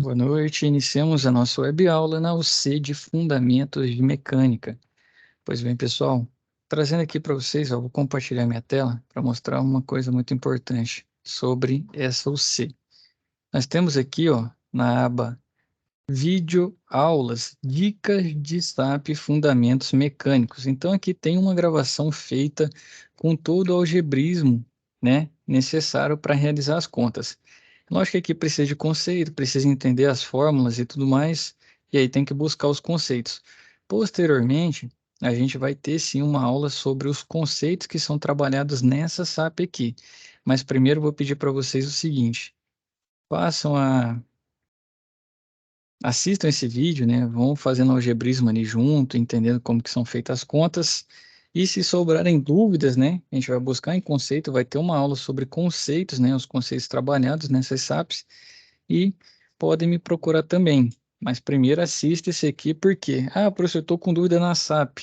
Boa noite. Iniciamos a nossa web-aula na UC de Fundamentos de Mecânica. Pois bem, pessoal, trazendo aqui para vocês, vou compartilhar minha tela para mostrar uma coisa muito importante sobre essa UC. Nós temos aqui, na aba Vídeo Aulas, Dicas de SAP Fundamentos Mecânicos. Então, aqui tem uma gravação feita com todo o algebrismo, né, necessário para realizar as contas. Lógico que aqui precisa de conceito, precisa entender as fórmulas e tudo mais, e aí tem que buscar os conceitos. Posteriormente, a gente vai ter sim uma aula sobre os conceitos que são trabalhados nessa SAP aqui. Mas primeiro eu vou pedir para vocês o seguinte: façam a assistam esse vídeo, né? Vão fazendo algebrismo ali junto, entendendo como que são feitas as contas. E se sobrarem dúvidas, né? A gente vai buscar em conceito, vai ter uma aula sobre conceitos, né? Os conceitos trabalhados nessas SAPs. E podem me procurar também. Mas primeiro assista esse aqui, porque, professor, eu estou com dúvida na SAP.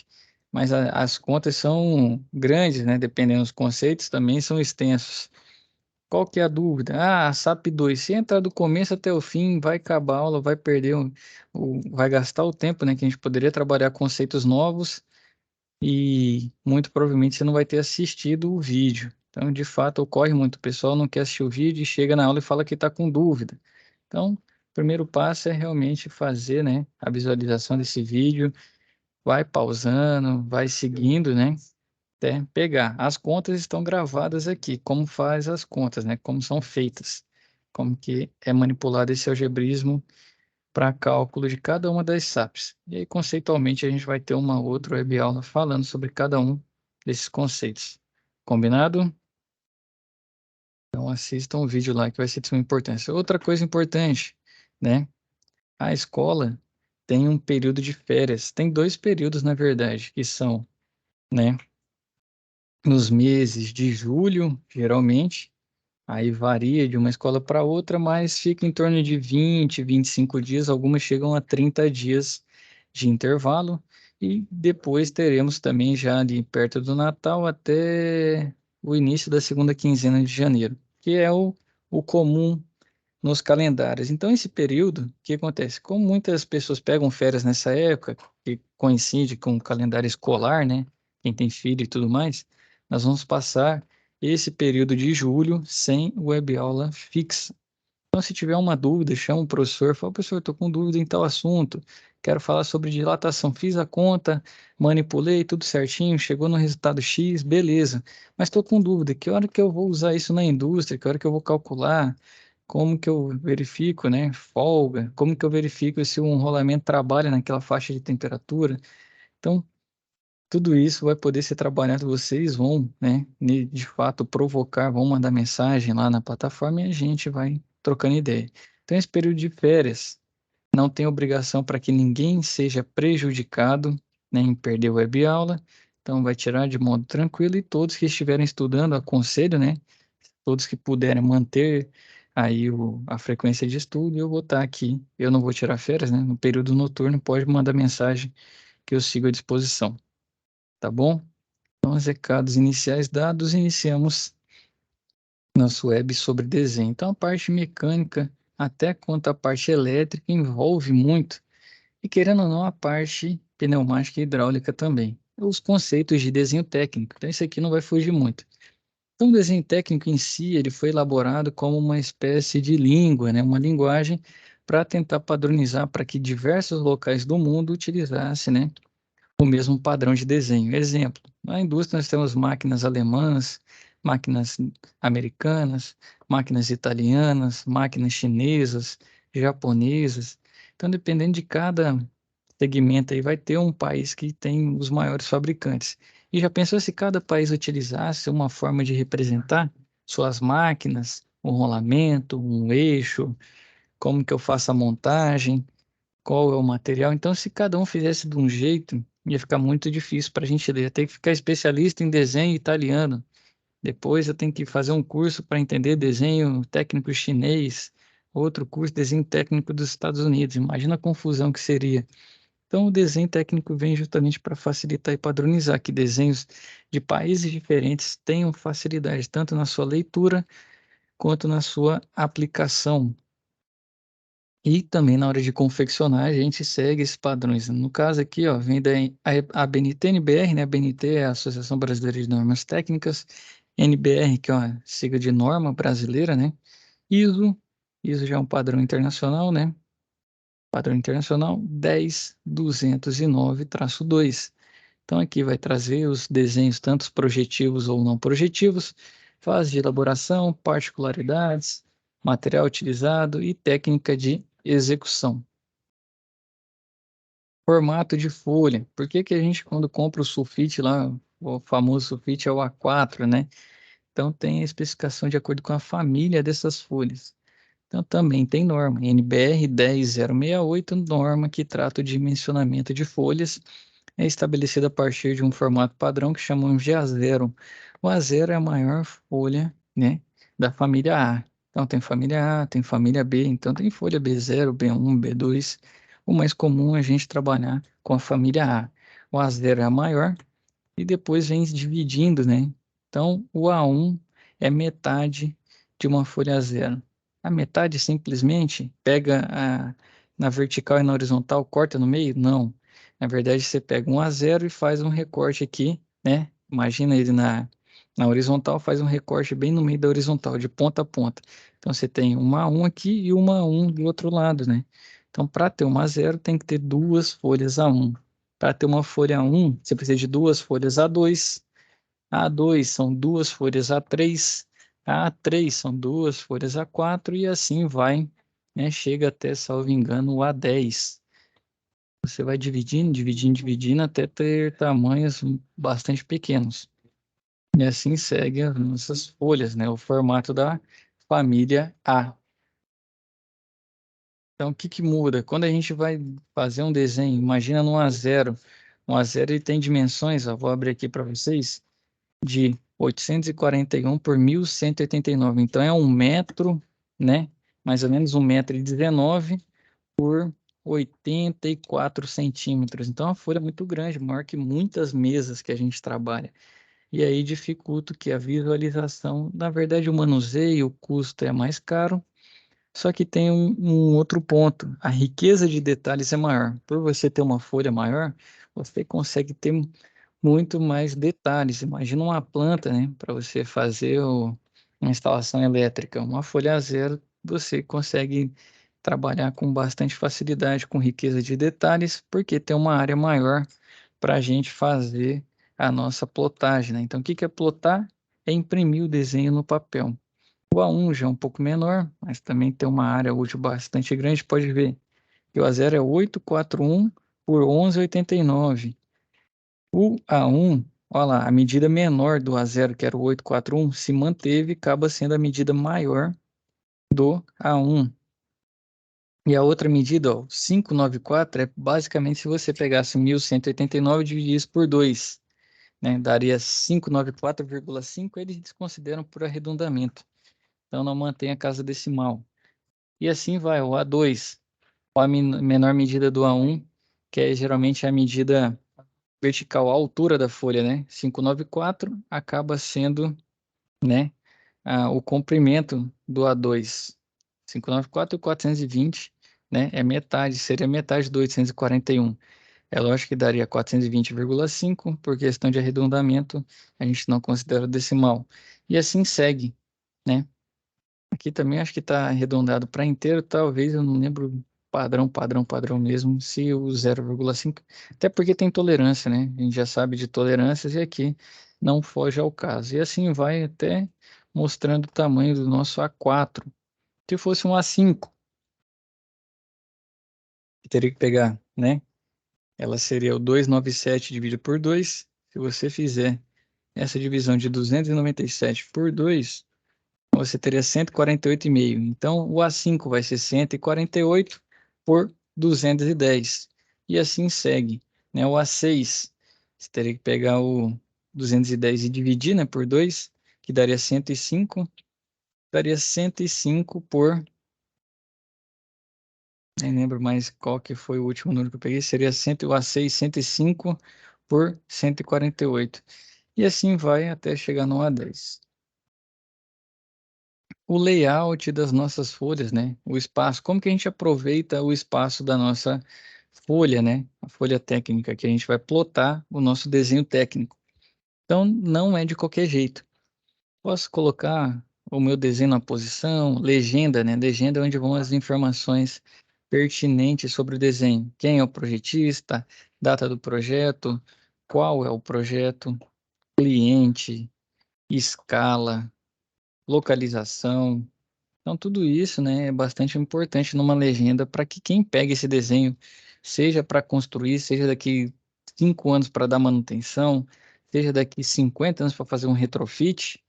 Mas as contas são grandes, né? Dependendo dos conceitos, também são extensos. Qual que é a dúvida? A SAP 2, se entrar do começo até o fim, vai acabar a aula, vai perder, vai gastar o tempo, né? Que a gente poderia trabalhar conceitos novos e muito provavelmente você não vai ter assistido o vídeo. Então, de fato, ocorre muito. O pessoal não quer assistir o vídeo e chega na aula e fala que está com dúvida. Então, o primeiro passo é realmente fazer, né, a visualização desse vídeo, vai pausando, vai seguindo, né? Até pegar. As contas estão gravadas aqui, como faz as contas, né? Como são feitas, como que é manipulado esse algebrismo para cálculo de cada uma das SAPs. E aí, conceitualmente, a gente vai ter uma outra web-aula falando sobre cada um desses conceitos. Combinado? Então, assistam o vídeo lá que vai ser de suma importância. Outra coisa importante, né? A escola tem um período de férias. Tem dois períodos, na verdade, que são, né? Nos meses de julho, geralmente, aí varia de uma escola para outra, mas fica em torno de 20, 25 dias, algumas chegam a 30 dias de intervalo, e depois teremos também já ali perto do Natal até o início da segunda quinzena de janeiro, que é o comum nos calendários. Então, esse período, o que acontece? Como muitas pessoas pegam férias nessa época, que coincide com o calendário escolar, né? Quem tem filho e tudo mais, nós vamos passar esse período de julho sem web aula fixa. Então, se tiver uma dúvida, chama o professor, fala, professor, estou com dúvida em tal assunto, quero falar sobre dilatação, fiz a conta, manipulei tudo certinho, chegou no resultado X, beleza, mas estou com dúvida, que hora que eu vou usar isso na indústria, que hora que eu vou calcular, como que eu verifico, né, folga, como que eu verifico se um rolamento trabalha naquela faixa de temperatura. Então, tudo isso vai poder ser trabalhado, vocês vão, né, de fato provocar, vão mandar mensagem lá na plataforma e a gente vai trocando ideia. Então, esse período de férias não tem obrigação para que ninguém seja prejudicado, né, em perder a web aula. Então, vai tirar de modo tranquilo e todos que estiverem estudando, aconselho, né, todos que puderem manter aí a frequência de estudo, eu vou estar aqui. Eu não vou tirar férias, né, no período noturno, pode mandar mensagem que eu sigo à disposição, tá bom? Então, os recados iniciais dados, iniciamos nosso web sobre desenho. Então, a parte mecânica, até quanto a parte elétrica, envolve muito. E querendo ou não, a parte pneumática e hidráulica também. Os conceitos de desenho técnico. Então, isso aqui não vai fugir muito. Então, o desenho técnico em si, ele foi elaborado como uma espécie de língua, né? Uma linguagem para tentar padronizar para que diversos locais do mundo utilizassem, né, o mesmo padrão de desenho. Exemplo, na indústria nós temos máquinas alemãs, máquinas americanas, máquinas italianas, máquinas chinesas, japonesas. Então, dependendo de cada segmento aí, vai ter um país que tem os maiores fabricantes. E já pensou se cada país utilizasse uma forma de representar suas máquinas, um rolamento, um eixo, como que eu faço a montagem? Qual é o material. Então, se cada um fizesse de um jeito, ia ficar muito difícil para a gente ler. Eu tenho que ficar especialista em desenho italiano. Depois eu tenho que fazer um curso para entender desenho técnico chinês, outro curso de desenho técnico dos Estados Unidos. Imagina a confusão que seria. Então, o desenho técnico vem justamente para facilitar e padronizar que desenhos de países diferentes tenham facilidade tanto na sua leitura quanto na sua aplicação. E também na hora de confeccionar, a gente segue esses padrões. No caso aqui, ó, vem da a BNT-NBR, né? A BNT é a Associação Brasileira de Normas Técnicas, NBR, que é uma sigla de norma brasileira, né? ISO, ISO já é um padrão internacional, né? Padrão internacional 10209-2. Então aqui vai trazer os desenhos, tanto projetivos ou não projetivos, fase de elaboração, particularidades, material utilizado e técnica de execução. Formato de folha. Por que que a gente, quando compra o sulfite lá, o famoso sulfite é o A4, né? Então tem a especificação de acordo com a família dessas folhas. Então também tem norma, NBR 10068, norma que trata o dimensionamento de folhas, é estabelecida a partir de um formato padrão que chamamos de A0. O A0 é a maior folha, né, da família A. Então tem família A, tem família B, então tem folha B0, B1, B2. O mais comum é a gente trabalhar com a família A. O A0 é a maior e depois vem dividindo, né? Então o A1 é metade de uma folha A0. A metade simplesmente pega na vertical e na horizontal, corta no meio? Não. Na verdade, você pega um A0 e faz um recorte aqui, né? Imagina ele na horizontal, faz um recorte bem no meio da horizontal, de ponta a ponta. Então, você tem uma A1 aqui e uma A1 do outro lado, né? Então, para ter uma A0, tem que ter duas folhas A1. Para ter uma folha A1, você precisa de duas folhas A2. A2 são duas folhas A3. A3 são duas folhas A4 e assim vai, né? Chega até, salvo engano, o A10. Você vai dividindo, dividindo, dividindo até ter tamanhos bastante pequenos. E assim segue as nossas folhas, né? O formato da família A. Então, o que que muda? Quando a gente vai fazer um desenho, imagina no A0. Um A0 ele tem dimensões, ó, vou abrir aqui para vocês, de 841 por 1189. Então, é 1 metro, né? Mais ou menos 1,19 m por 84 centímetros. Então, é uma folha muito grande, maior que muitas mesas que a gente trabalha. E aí dificulta que a visualização, na verdade, o manuseio, o custo é mais caro, só que tem um outro ponto, a riqueza de detalhes é maior. Por você ter uma folha maior, você consegue ter muito mais detalhes. Imagina uma planta, né, para você fazer uma instalação elétrica. Uma folha a zero, você consegue trabalhar com bastante facilidade, com riqueza de detalhes, porque tem uma área maior para a gente fazer a nossa plotagem, né? Então, o que que é plotar? É imprimir o desenho no papel. O A1 já é um pouco menor, mas também tem uma área útil bastante grande. Pode ver que o A0 é 841 por 1189. O A1, olha lá, a medida menor do A0, que era o 841, se manteve, acaba sendo a medida maior do A1. E a outra medida, ó, 594, é basicamente se você pegasse 1189 e dividisse por 2, né, daria 594,5, eles consideram por arredondamento. Então não mantém a casa decimal. E assim vai, o A2, a menor medida do A1, que é geralmente a medida vertical, a altura da folha, né? 594 acaba sendo, né, o comprimento do A2. 594 e 420, né? É metade, seria metade do 841. É lógico que daria 420,5, por questão de arredondamento, a gente não considera decimal. E assim segue, né? Aqui também acho que está arredondado para inteiro, talvez, eu não lembro padrão mesmo, se o 0,5, até porque tem tolerância, né? A gente já sabe de tolerâncias e aqui não foge ao caso. E assim vai até mostrando o tamanho do nosso A4. Se fosse um A5, teria que pegar, né? Ela seria o 297 dividido por 2. Se você fizer essa divisão de 297 por 2, você teria 148,5. Então, o A5 vai ser 148 por 210. E assim segue, né? O A6, você teria que pegar o 210 e dividir, né, por 2, que daria 105. Daria 105 por... Nem lembro mais qual que foi o último número que eu peguei. Seria 100, o A6, 105 por 148. E assim vai até chegar no A10. o layout das nossas folhas, né? O espaço, como que a gente aproveita o espaço da nossa folha, né? A folha técnica, que a gente vai plotar o nosso desenho técnico. Então, não é de qualquer jeito. Posso colocar o meu desenho na posição, legenda, né? Legenda é onde vão as informações pertinentes sobre o desenho. Quem é o projetista, data do projeto, qual é o projeto, cliente, escala, localização. Então, tudo isso, né, é bastante importante numa legenda para que quem pega esse desenho, seja para construir, seja daqui 5 anos para dar manutenção, seja daqui 50 anos para fazer um retrofit,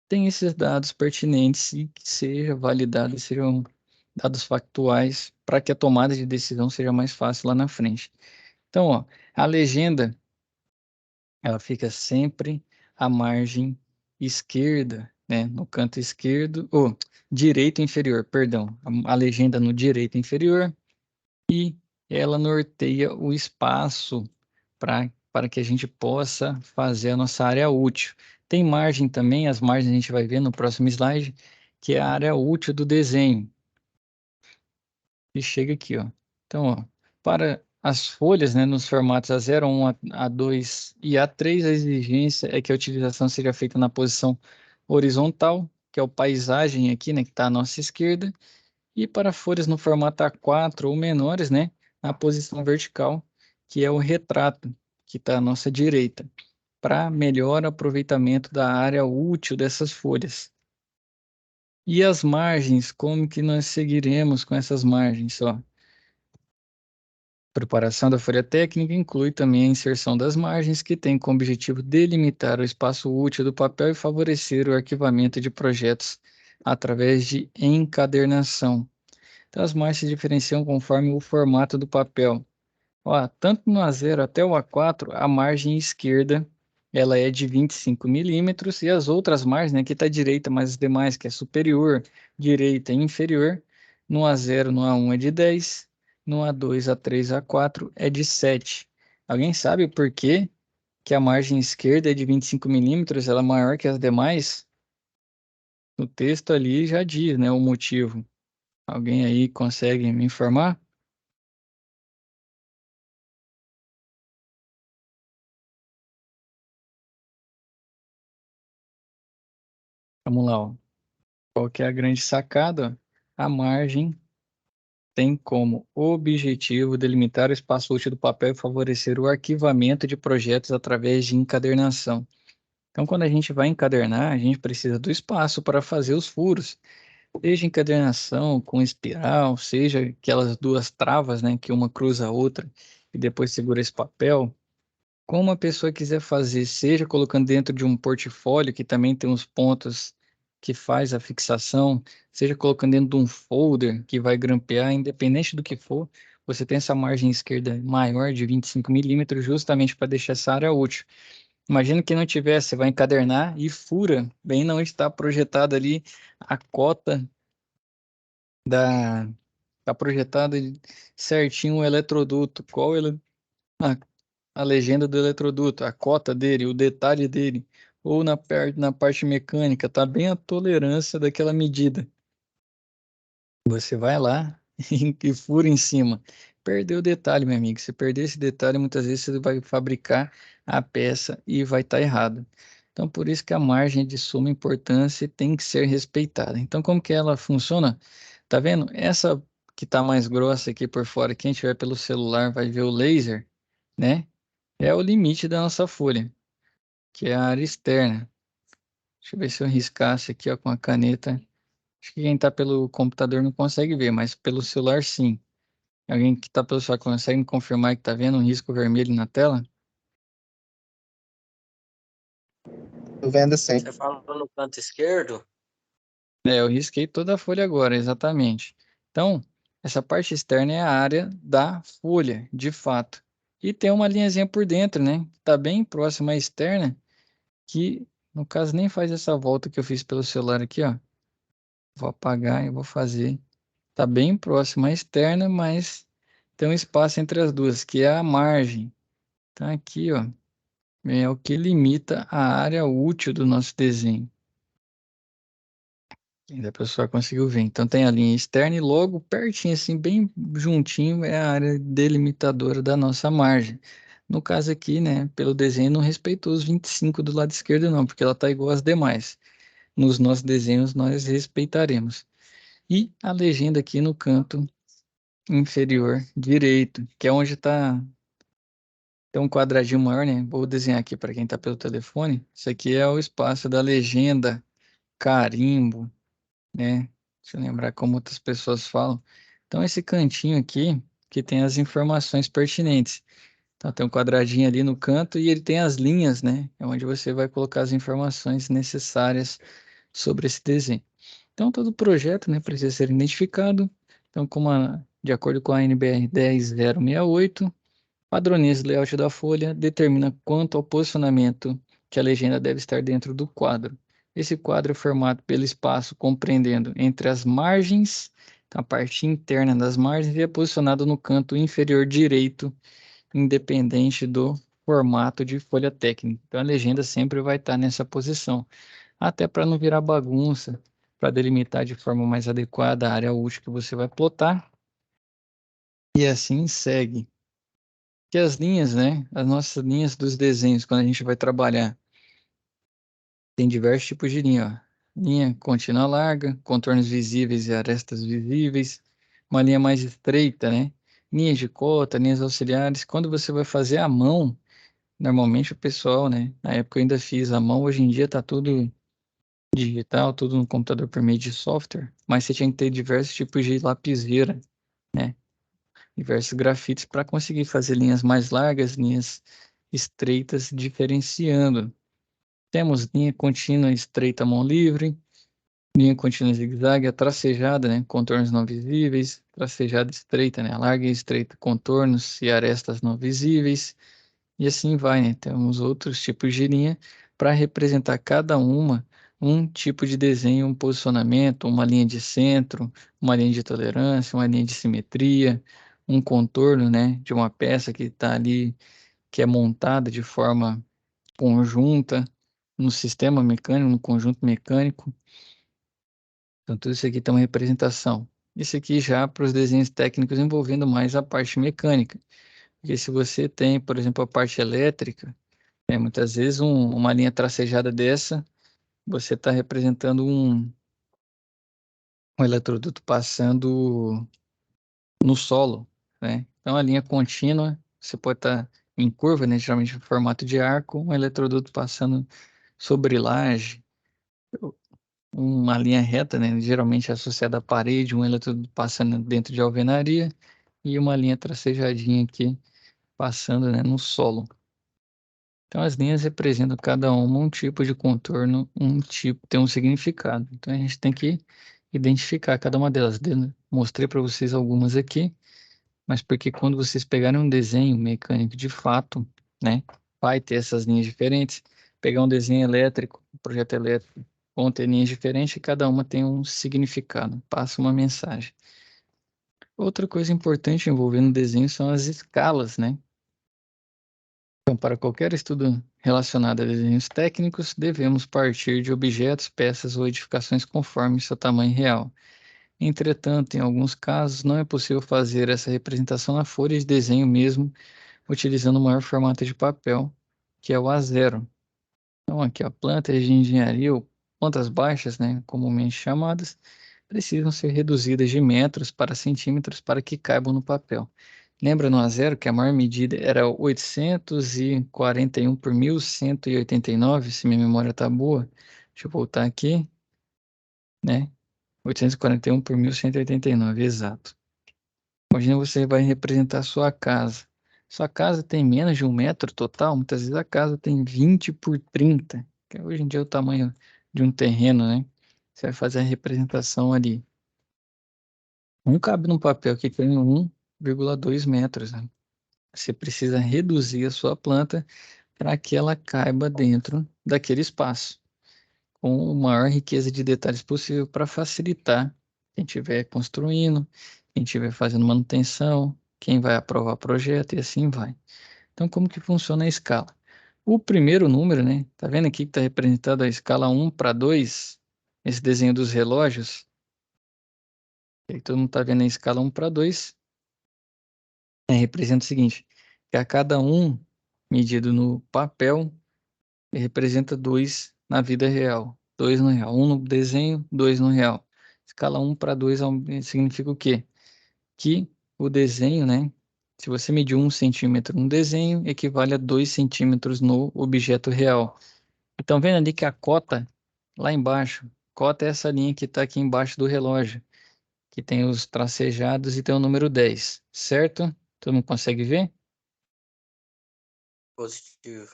tem esses dados pertinentes e que seja validado, sejam dados factuais para que a tomada de decisão seja mais fácil lá na frente. Então, ó, a legenda, ela fica sempre à margem esquerda, né, no canto esquerdo, ou direito inferior, perdão, a legenda no direito inferior, e ela norteia o espaço para que a gente possa fazer a nossa área útil. Tem margem também, as margens a gente vai ver no próximo slide, que é a área útil do desenho. E chega aqui, ó. Então, ó, para as folhas, né, nos formatos A0, A1, A2 e A3, a exigência é que a utilização seja feita na posição horizontal, que é o paisagem aqui, né, que está à nossa esquerda, e para folhas no formato A4 ou menores, né, na posição vertical, que é o retrato, que está à nossa direita, para melhor aproveitamento da área útil dessas folhas. E as margens, como que nós seguiremos com essas margens, ó? Preparação da folha técnica inclui também a inserção das margens, que tem como objetivo delimitar o espaço útil do papel e favorecer o arquivamento de projetos através de encadernação. Então, as margens se diferenciam conforme o formato do papel. Ó, tanto no A0 até o A4, a margem esquerda ela é de 25 milímetros e as outras margens, né, aqui está à direita, mas as demais, que é superior, direita e inferior, no A0, no A1 é de 10, no A2, A3, A4 é de 7. Alguém sabe por que que a margem esquerda é de 25 milímetros, ela é maior que as demais? O texto ali já diz, né, o motivo. Alguém aí consegue me informar? Vamos lá, ó. Qual que é a grande sacada? A margem tem como objetivo delimitar o espaço útil do papel e favorecer o arquivamento de projetos através de encadernação. Então, quando a gente vai encadernar, a gente precisa do espaço para fazer os furos, seja encadernação com espiral, seja aquelas duas travas, né, que uma cruza a outra e depois segura esse papel. Como a pessoa quiser fazer, seja colocando dentro de um portfólio, que também tem os pontos que faz a fixação, seja colocando dentro de um folder que vai grampear, independente do que for, você tem essa margem esquerda maior de 25 milímetros justamente para deixar essa área útil. Imagina que não tivesse, você vai encadernar e fura, bem não está projetado ali a cota da... Está projetado certinho o eletroduto, qual ele a legenda do eletroduto, a cota dele, o detalhe dele, ou na parte mecânica, tá bem a tolerância daquela medida. Você vai lá e fura em cima. Perdeu o detalhe, meu amigo. Se perder esse detalhe, muitas vezes você vai fabricar a peça e vai estar errado. Então, por isso que a margem é de suma importância e tem que ser respeitada. Então, como que ela funciona? Tá vendo? Essa que tá mais grossa aqui por fora, quem tiver pelo celular vai ver o laser, né? É o limite da nossa folha, que é a área externa. Deixa eu ver se eu riscasse aqui, ó, com a caneta. Acho que quem está pelo computador não consegue ver, mas pelo celular sim. Alguém que está pelo celular consegue me confirmar que está vendo um risco vermelho na tela? Tô vendo sim. Você fala no canto esquerdo? É, eu risquei toda a folha agora, exatamente. Então, essa parte externa é a área da folha, de fato. E tem uma linhazinha por dentro, né? Está bem próxima à externa, que no caso nem faz essa volta que eu fiz pelo celular aqui, ó. Vou apagar e vou fazer. Está bem próxima à externa, mas tem um espaço entre as duas, que é a margem. Tá aqui, ó, é o que limita a área útil do nosso desenho. Ainda a pessoa conseguiu ver. Então tem a linha externa e logo pertinho, assim, bem juntinho, é a área delimitadora da nossa margem. No caso aqui, né, pelo desenho não respeitou os 25 do lado esquerdo não, porque ela tá igual às demais. Nos nossos desenhos nós respeitaremos. E a legenda aqui no canto inferior direito, que é onde está tem um quadradinho maior, né? Vou desenhar aqui para quem está pelo telefone. Isso aqui é o espaço da legenda, carimbo, né? Deixa eu lembrar como outras pessoas falam. Então, esse cantinho aqui, que tem as informações pertinentes. Então, tem um quadradinho ali no canto e ele tem as linhas, né? É onde você vai colocar as informações necessárias sobre esse desenho. Então, todo projeto, né, precisa ser identificado. Então, de acordo com a NBR 10068, padroniza o layout da folha, determina quanto ao posicionamento que a legenda deve estar dentro do quadro. Esse quadro é formado pelo espaço compreendendo entre as margens, então a parte interna das margens, e é posicionado no canto inferior direito, independente do formato de folha técnica. Então, a legenda sempre vai estar nessa posição, até para não virar bagunça, para delimitar de forma mais adequada a área útil que você vai plotar, e assim segue. Que as linhas, né? As nossas linhas dos desenhos, quando a gente vai trabalhar, tem diversos tipos de linha, ó. Linha contínua larga, contornos visíveis e arestas visíveis, uma linha mais estreita, né? Linhas de cota, linhas auxiliares. Quando você vai fazer à mão, normalmente o pessoal, né? Na época eu ainda fiz à mão, hoje em dia tá tudo digital, tudo no computador por meio de software, mas você tinha que ter diversos tipos de lapiseira, né? Diversos grafites para conseguir fazer linhas mais largas, linhas estreitas, diferenciando. Temos linha contínua estreita mão livre, linha contínua zigue-zague, a tracejada, né? Contornos não visíveis, tracejada estreita, né? Larga e estreita, contornos e arestas não visíveis, e assim vai, né? Temos outros tipos de linha para representar cada uma um tipo de desenho, um posicionamento, uma linha de centro, uma linha de tolerância, uma linha de simetria, um contorno, né, de uma peça que está ali, que é montada de forma conjunta no sistema mecânico, no conjunto mecânico. Então, tudo isso aqui tem uma representação. Isso aqui já para os desenhos técnicos envolvendo mais a parte mecânica. Porque se você tem, por exemplo, a parte elétrica, muitas vezes uma linha tracejada dessa, você está representando um eletroduto passando no solo, né? Então, a linha contínua, você pode estar em curva, né? Geralmente em formato de arco, um eletroduto passando sobre laje, uma linha reta, né? Geralmente associada à parede, um eletroduto passando dentro de alvenaria e uma linha tracejadinha aqui passando, né, no solo. Então, as linhas representam cada uma um tipo de contorno, um tipo, tem um significado. Então, a gente tem que identificar cada uma delas. Mostrei para vocês algumas aqui, mas porque quando vocês pegarem um desenho mecânico de fato, né, vai ter essas linhas diferentes. Pegar um desenho elétrico, um projeto elétrico, vão ter linhas diferentes e cada uma tem um significado, passa uma mensagem. Outra coisa importante envolvendo o desenho são as escalas, né? Então, para qualquer estudo relacionado a desenhos técnicos, devemos partir de objetos, peças ou edificações conforme seu tamanho real. Entretanto, em alguns casos, não é possível fazer essa representação na folha de desenho mesmo, utilizando o maior formato de papel, que é o A0. Então, aqui, ó, plantas de engenharia ou plantas baixas, né, comumente chamadas, precisam ser reduzidas de metros para centímetros para que caibam no papel. Lembra no A0 que a maior medida era 841 por 1189, se minha memória está boa. Deixa eu voltar aqui, né? 841 por 1189, exato. Imagina você vai representar a sua casa. Sua casa tem menos de 1 metro total, muitas vezes a casa tem 20 por 30, que hoje em dia é o tamanho de um terreno, né? Você vai fazer a representação ali. Não cabe num papel que tem 1,2 metros, né? Você precisa reduzir a sua planta para que ela caiba dentro daquele espaço, com a maior riqueza de detalhes possível para facilitar quem estiver construindo, quem estiver fazendo manutenção, quem vai aprovar o projeto e assim vai. Então, como que funciona a escala? O primeiro número, né? Tá vendo aqui que está representado a escala 1 para 2? esse desenho dos relógios, que todo mundo está vendo a escala 1:2, representa o seguinte, que a cada um medido no papel, representa 2 na vida real. 2 no real. 1 no desenho, 2 no real. Escala 1:2 significa o quê? Que o desenho, né? Se você medir 1 centímetro no desenho, equivale a 2 centímetros no objeto real. Então, vendo ali que a cota, lá embaixo, cota é essa linha que está aqui embaixo do relógio, que tem os tracejados e tem o número 10, certo? Todo mundo consegue ver? Positivo.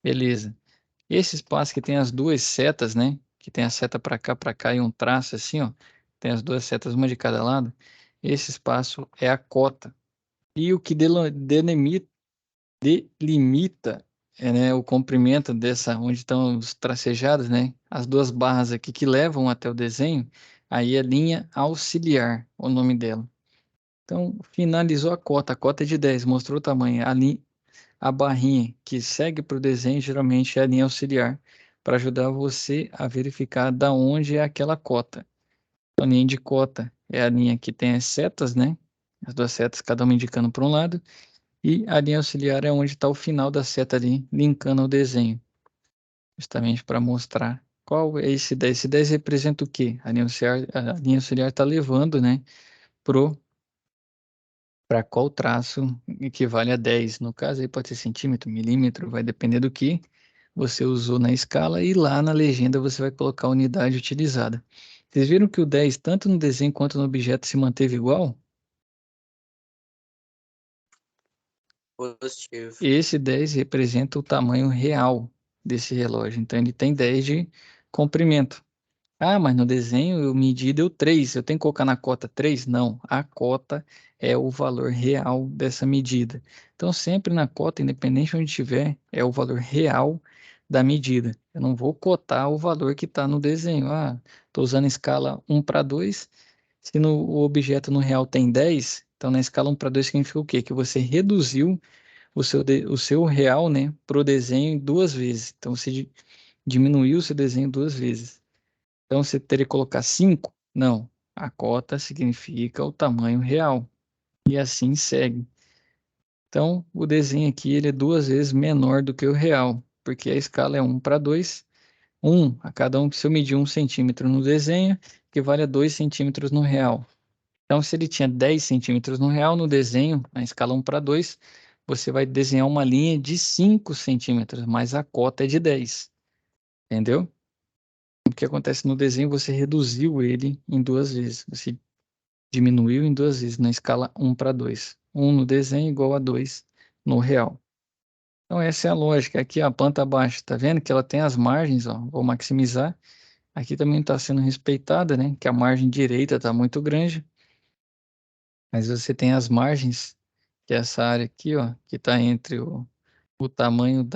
Beleza. Esse espaço que tem as duas setas, né? Que tem a seta para cá e um traço assim, ó. Tem as duas setas, uma de cada lado. Esse espaço é a cota. E o que delimita né, o comprimento dessa, onde estão os tracejados, né? As duas barras aqui que levam até o desenho, aí é linha auxiliar, o nome dela. Então, finalizou a cota é de 10, mostrou o tamanho. A barrinha que segue para o desenho geralmente é a linha auxiliar, para ajudar você a verificar da onde é aquela cota. A linha de cota é a linha que tem as setas, né? As duas setas, cada uma indicando para um lado, e a linha auxiliar é onde está o final da seta ali, linkando ao desenho, justamente para mostrar qual é esse 10. Esse 10 representa o quê? A linha auxiliar está levando, né, para qual traço equivale a 10. No caso, aí pode ser centímetro, milímetro, vai depender do que você usou na escala e lá na legenda você vai colocar a unidade utilizada. Vocês viram que o 10, tanto no desenho quanto no objeto, se manteve igual? Positivo. Esse 10 representa o tamanho real desse relógio. Então, ele tem 10 de comprimento. Ah, mas no desenho eu medi deu 3. Eu tenho que colocar na cota 3? Não. A cota é o valor real dessa medida. Então, sempre na cota, independente de onde estiver, é o valor real da medida. Eu não vou cotar o valor que está no desenho. Ah, estou usando a escala 1:2. Se o objeto no real tem 10, então na escala 1:2 significa o quê? Que você reduziu o seu real, né, para o desenho 2 vezes. Então, você diminuiu o seu desenho 2 vezes. Então, você teria que colocar 5? Não. A cota significa o tamanho real. E assim segue. Então, o desenho aqui ele é 2 vezes menor do que o real, porque a escala é 1:2. 1 a cada um, se eu medir 1 centímetro no desenho, equivale a 2 centímetros no real. Então, se ele tinha 10 centímetros no real, no desenho, na escala 1:2, você vai desenhar uma linha de 5 centímetros, mas a cota é de 10. Entendeu? O que acontece no desenho, você reduziu ele em 2 vezes. Você diminuiu em 2 vezes, na escala 1:2. 1 no desenho igual a 2 no real. Então, essa é a lógica. Aqui, a planta abaixo, tá vendo que ela tem as margens, ó. Vou maximizar. Aqui também está sendo respeitada, né? Que a margem direita está muito grande. Mas você tem as margens, que é essa área aqui, ó, que está entre o tamanho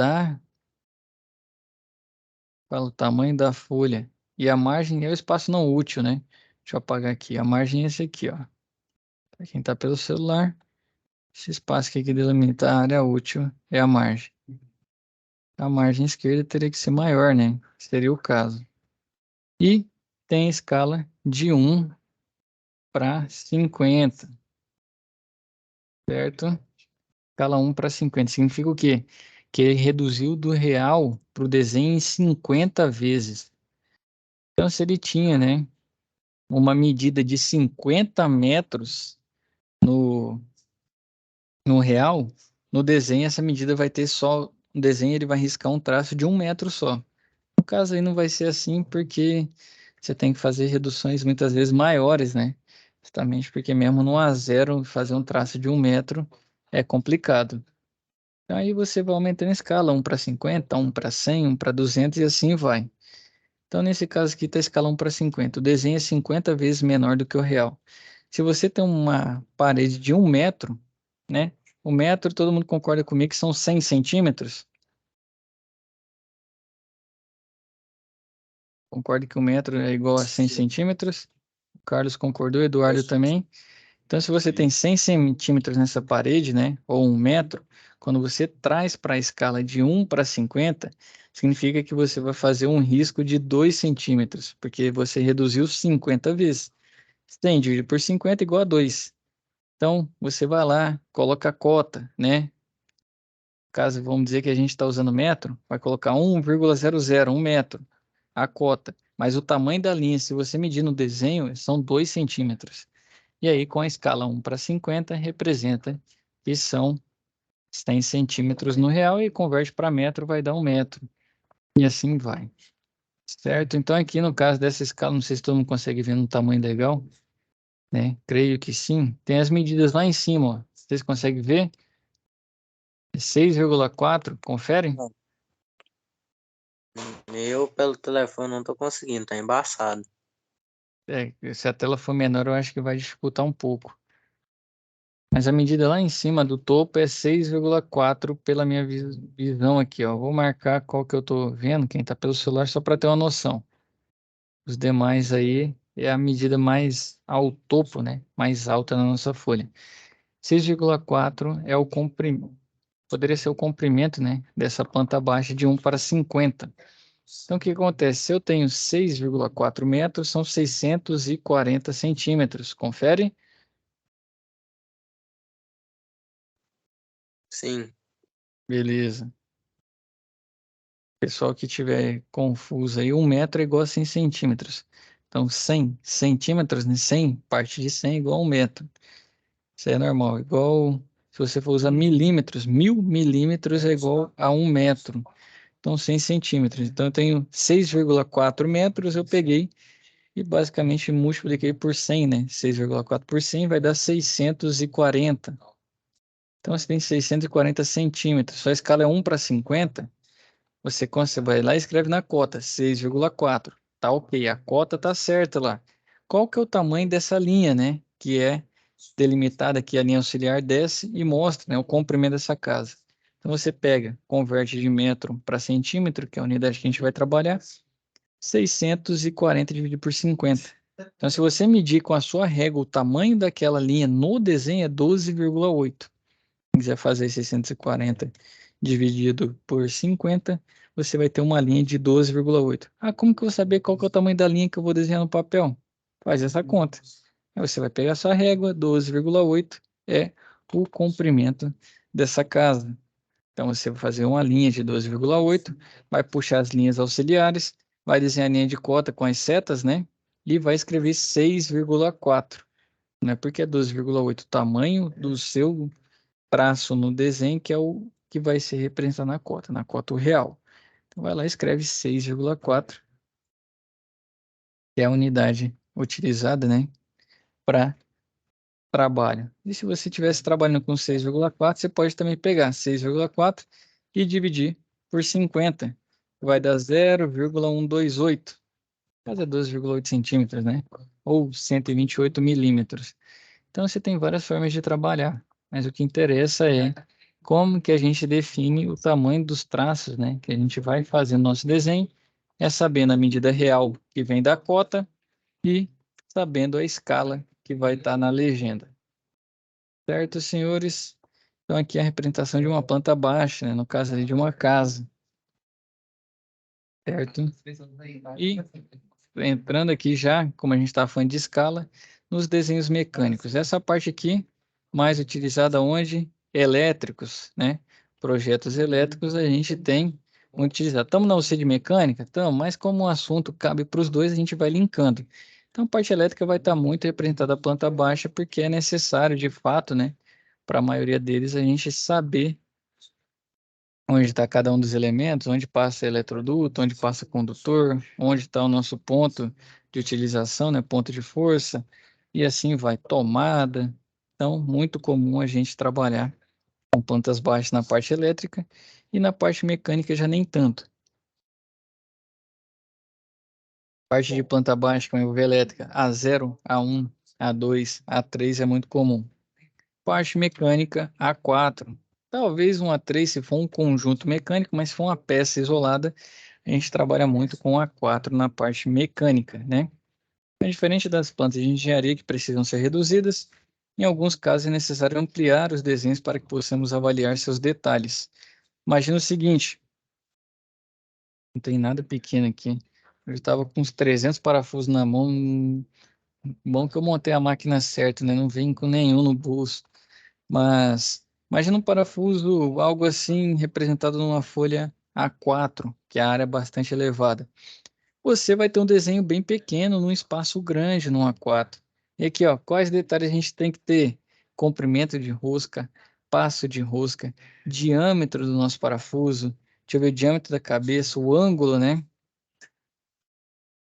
o tamanho da folha e a margem é o espaço não útil, né? Deixa eu apagar aqui. A margem é esse aqui, ó. Para quem está pelo celular, esse espaço aqui que delimita a área útil é a margem. A margem esquerda teria que ser maior, né? Seria o caso. E tem a escala de 1:50, certo? Escala 1:50 significa o quê? Que ele reduziu do real para o desenho em 50 vezes. Então, se ele tinha, né, uma medida de 50 metros no real, no desenho essa medida vai ter só, no desenho ele vai riscar um traço de 1 metro só. No caso aí não vai ser assim porque você tem que fazer reduções muitas vezes maiores, né? Justamente porque mesmo no A0 fazer um traço de 1 metro é complicado. Aí você vai aumentando a escala, 1:50, 1:100, 1:200 e assim vai. Então, nesse caso aqui, está a escala 1:50. O desenho é 50 vezes menor do que o real. Se você tem uma parede de 1 metro, né? 1 metro, todo mundo concorda comigo que são 100 centímetros? Concorda que 1 metro é igual a 100 Sim. centímetros? O Carlos concordou, Eduardo Positivo. também. Então, se você tem 100 centímetros nessa parede, né, ou 1 metro, quando você traz para a escala de 1 para 50, significa que você vai fazer um risco de 2 centímetros, porque você reduziu 50 vezes. 100 dividido por 50 igual a 2. Então, você vai lá, coloca a cota, né? Caso vamos dizer que a gente está usando metro, vai colocar 1,00, 1 metro, a cota. Mas o tamanho da linha, se você medir no desenho, são 2 centímetros. E aí, com a escala 1 para 50, representa que são 100 centímetros no real e converte para metro, vai dar 1 metro. E assim vai. Certo? Então, aqui no caso dessa escala, não sei se todo mundo consegue ver no tamanho legal, né? Creio que sim. Tem as medidas lá em cima, ó. Vocês conseguem ver? 6,4, confere? Eu, pelo telefone, não tô conseguindo, tá embaçado. Se a tela for menor, eu acho que vai dificultar um pouco. Mas a medida lá em cima do topo é 6,4 pela minha visão aqui, ó. Vou marcar qual que eu tô vendo, quem tá pelo celular, só para ter uma noção. Os demais aí é a medida mais ao topo, né? Mais alta na nossa folha. 6,4 é o comprimento. Poderia ser o comprimento, né? Dessa planta baixa de 1 para 50. Então, o que acontece? Se eu tenho 6,4 metros, são 640 centímetros. Confere? Sim, Beleza. Pessoal que tiver confuso aí, 1 metro é igual a 100 centímetros. Então, 100 centímetros, né? 100, parte de 100 é igual a 1 metro. Isso aí é normal. Igual, se você for usar milímetros, 1000 milímetros é igual a 1 metro. Então, 100 centímetros. Então, eu tenho 6,4 metros, eu peguei e basicamente multipliquei por 100, né? 6,4 por 100 vai dar 640. Então, você tem 640 centímetros. Sua escala é 1 para 50. Você vai lá e escreve na cota, 6,4. Tá ok, a cota tá certa lá. Qual que é o tamanho dessa linha, né? Que é delimitada aqui, a linha auxiliar desce e mostra, né, o comprimento dessa casa. Então, você pega, converte de metro para centímetro, que é a unidade que a gente vai trabalhar, 640 dividido por 50. Então, se você medir com a sua régua o tamanho daquela linha no desenho, é 12,8. Se quiser fazer 640 dividido por 50, você vai ter uma linha de 12,8. Ah, como que eu vou saber qual que é o tamanho da linha que eu vou desenhar no papel? Faz essa conta. Aí você vai pegar a sua régua, 12,8 é o comprimento dessa casa. Então, você vai fazer uma linha de 12,8, vai puxar as linhas auxiliares, vai desenhar a linha de cota com as setas, né? E vai escrever 6,4, né? Porque é 12,8 o tamanho do seu traço no desenho, que é o que vai ser representado na cota real. Então, vai lá e escreve 6,4, que é a unidade utilizada, né? Para trabalho. E se você estivesse trabalhando com 6,4, você pode também pegar 6,4 e dividir por 50. Vai dar 0,128. Quase 12,8 centímetros, né? Ou 128 milímetros. Então, você tem várias formas de trabalhar. Mas o que interessa é como que a gente define o tamanho dos traços, né? Que a gente vai fazer no nosso desenho. É sabendo a medida real que vem da cota e sabendo a escala que vai estar na legenda. Certo, senhores? Então, aqui é a representação de uma planta baixa, né? No caso ali de uma casa. Certo? E entrando aqui já, como a gente está falando de escala, nos desenhos mecânicos. Essa parte aqui, mais utilizada onde? Elétricos, né? Projetos elétricos a gente tem muito utilizado. Estamos na UC de mecânica? Estamos, mas como o assunto cabe para os dois, a gente vai linkando. Então, a parte elétrica vai estar muito representada a planta baixa, porque é necessário, de fato, né? Para a maioria deles, a gente saber onde está cada um dos elementos, onde passa eletroduto, onde passa condutor, onde está o nosso ponto de utilização, né, ponto de força, e assim vai, tomada. Então, muito comum a gente trabalhar com plantas baixas na parte elétrica e na parte mecânica já nem tanto. Parte de planta baixa com envolver elétrica, A0, A1, A2, A3 é muito comum. Parte mecânica, A4. Talvez um A3 se for um conjunto mecânico, mas se for uma peça isolada, a gente trabalha muito com A4 na parte mecânica, né? É diferente das plantas de engenharia que precisam ser reduzidas, Em alguns casos é necessário ampliar os desenhos para que possamos avaliar seus detalhes. Imagina o seguinte, não tem nada pequeno aqui. Eu estava com uns 300 parafusos na mão. Bom que eu montei a máquina certa, né? Não vem com nenhum no bolso. Mas imagina um parafuso, algo assim, representado numa folha A4, que a área é bastante elevada. Você vai ter um desenho bem pequeno num espaço grande no A4. E aqui, ó, quais detalhes a gente tem que ter? Comprimento de rosca, passo de rosca, diâmetro do nosso parafuso, deixa eu ver o diâmetro da cabeça, o ângulo, né?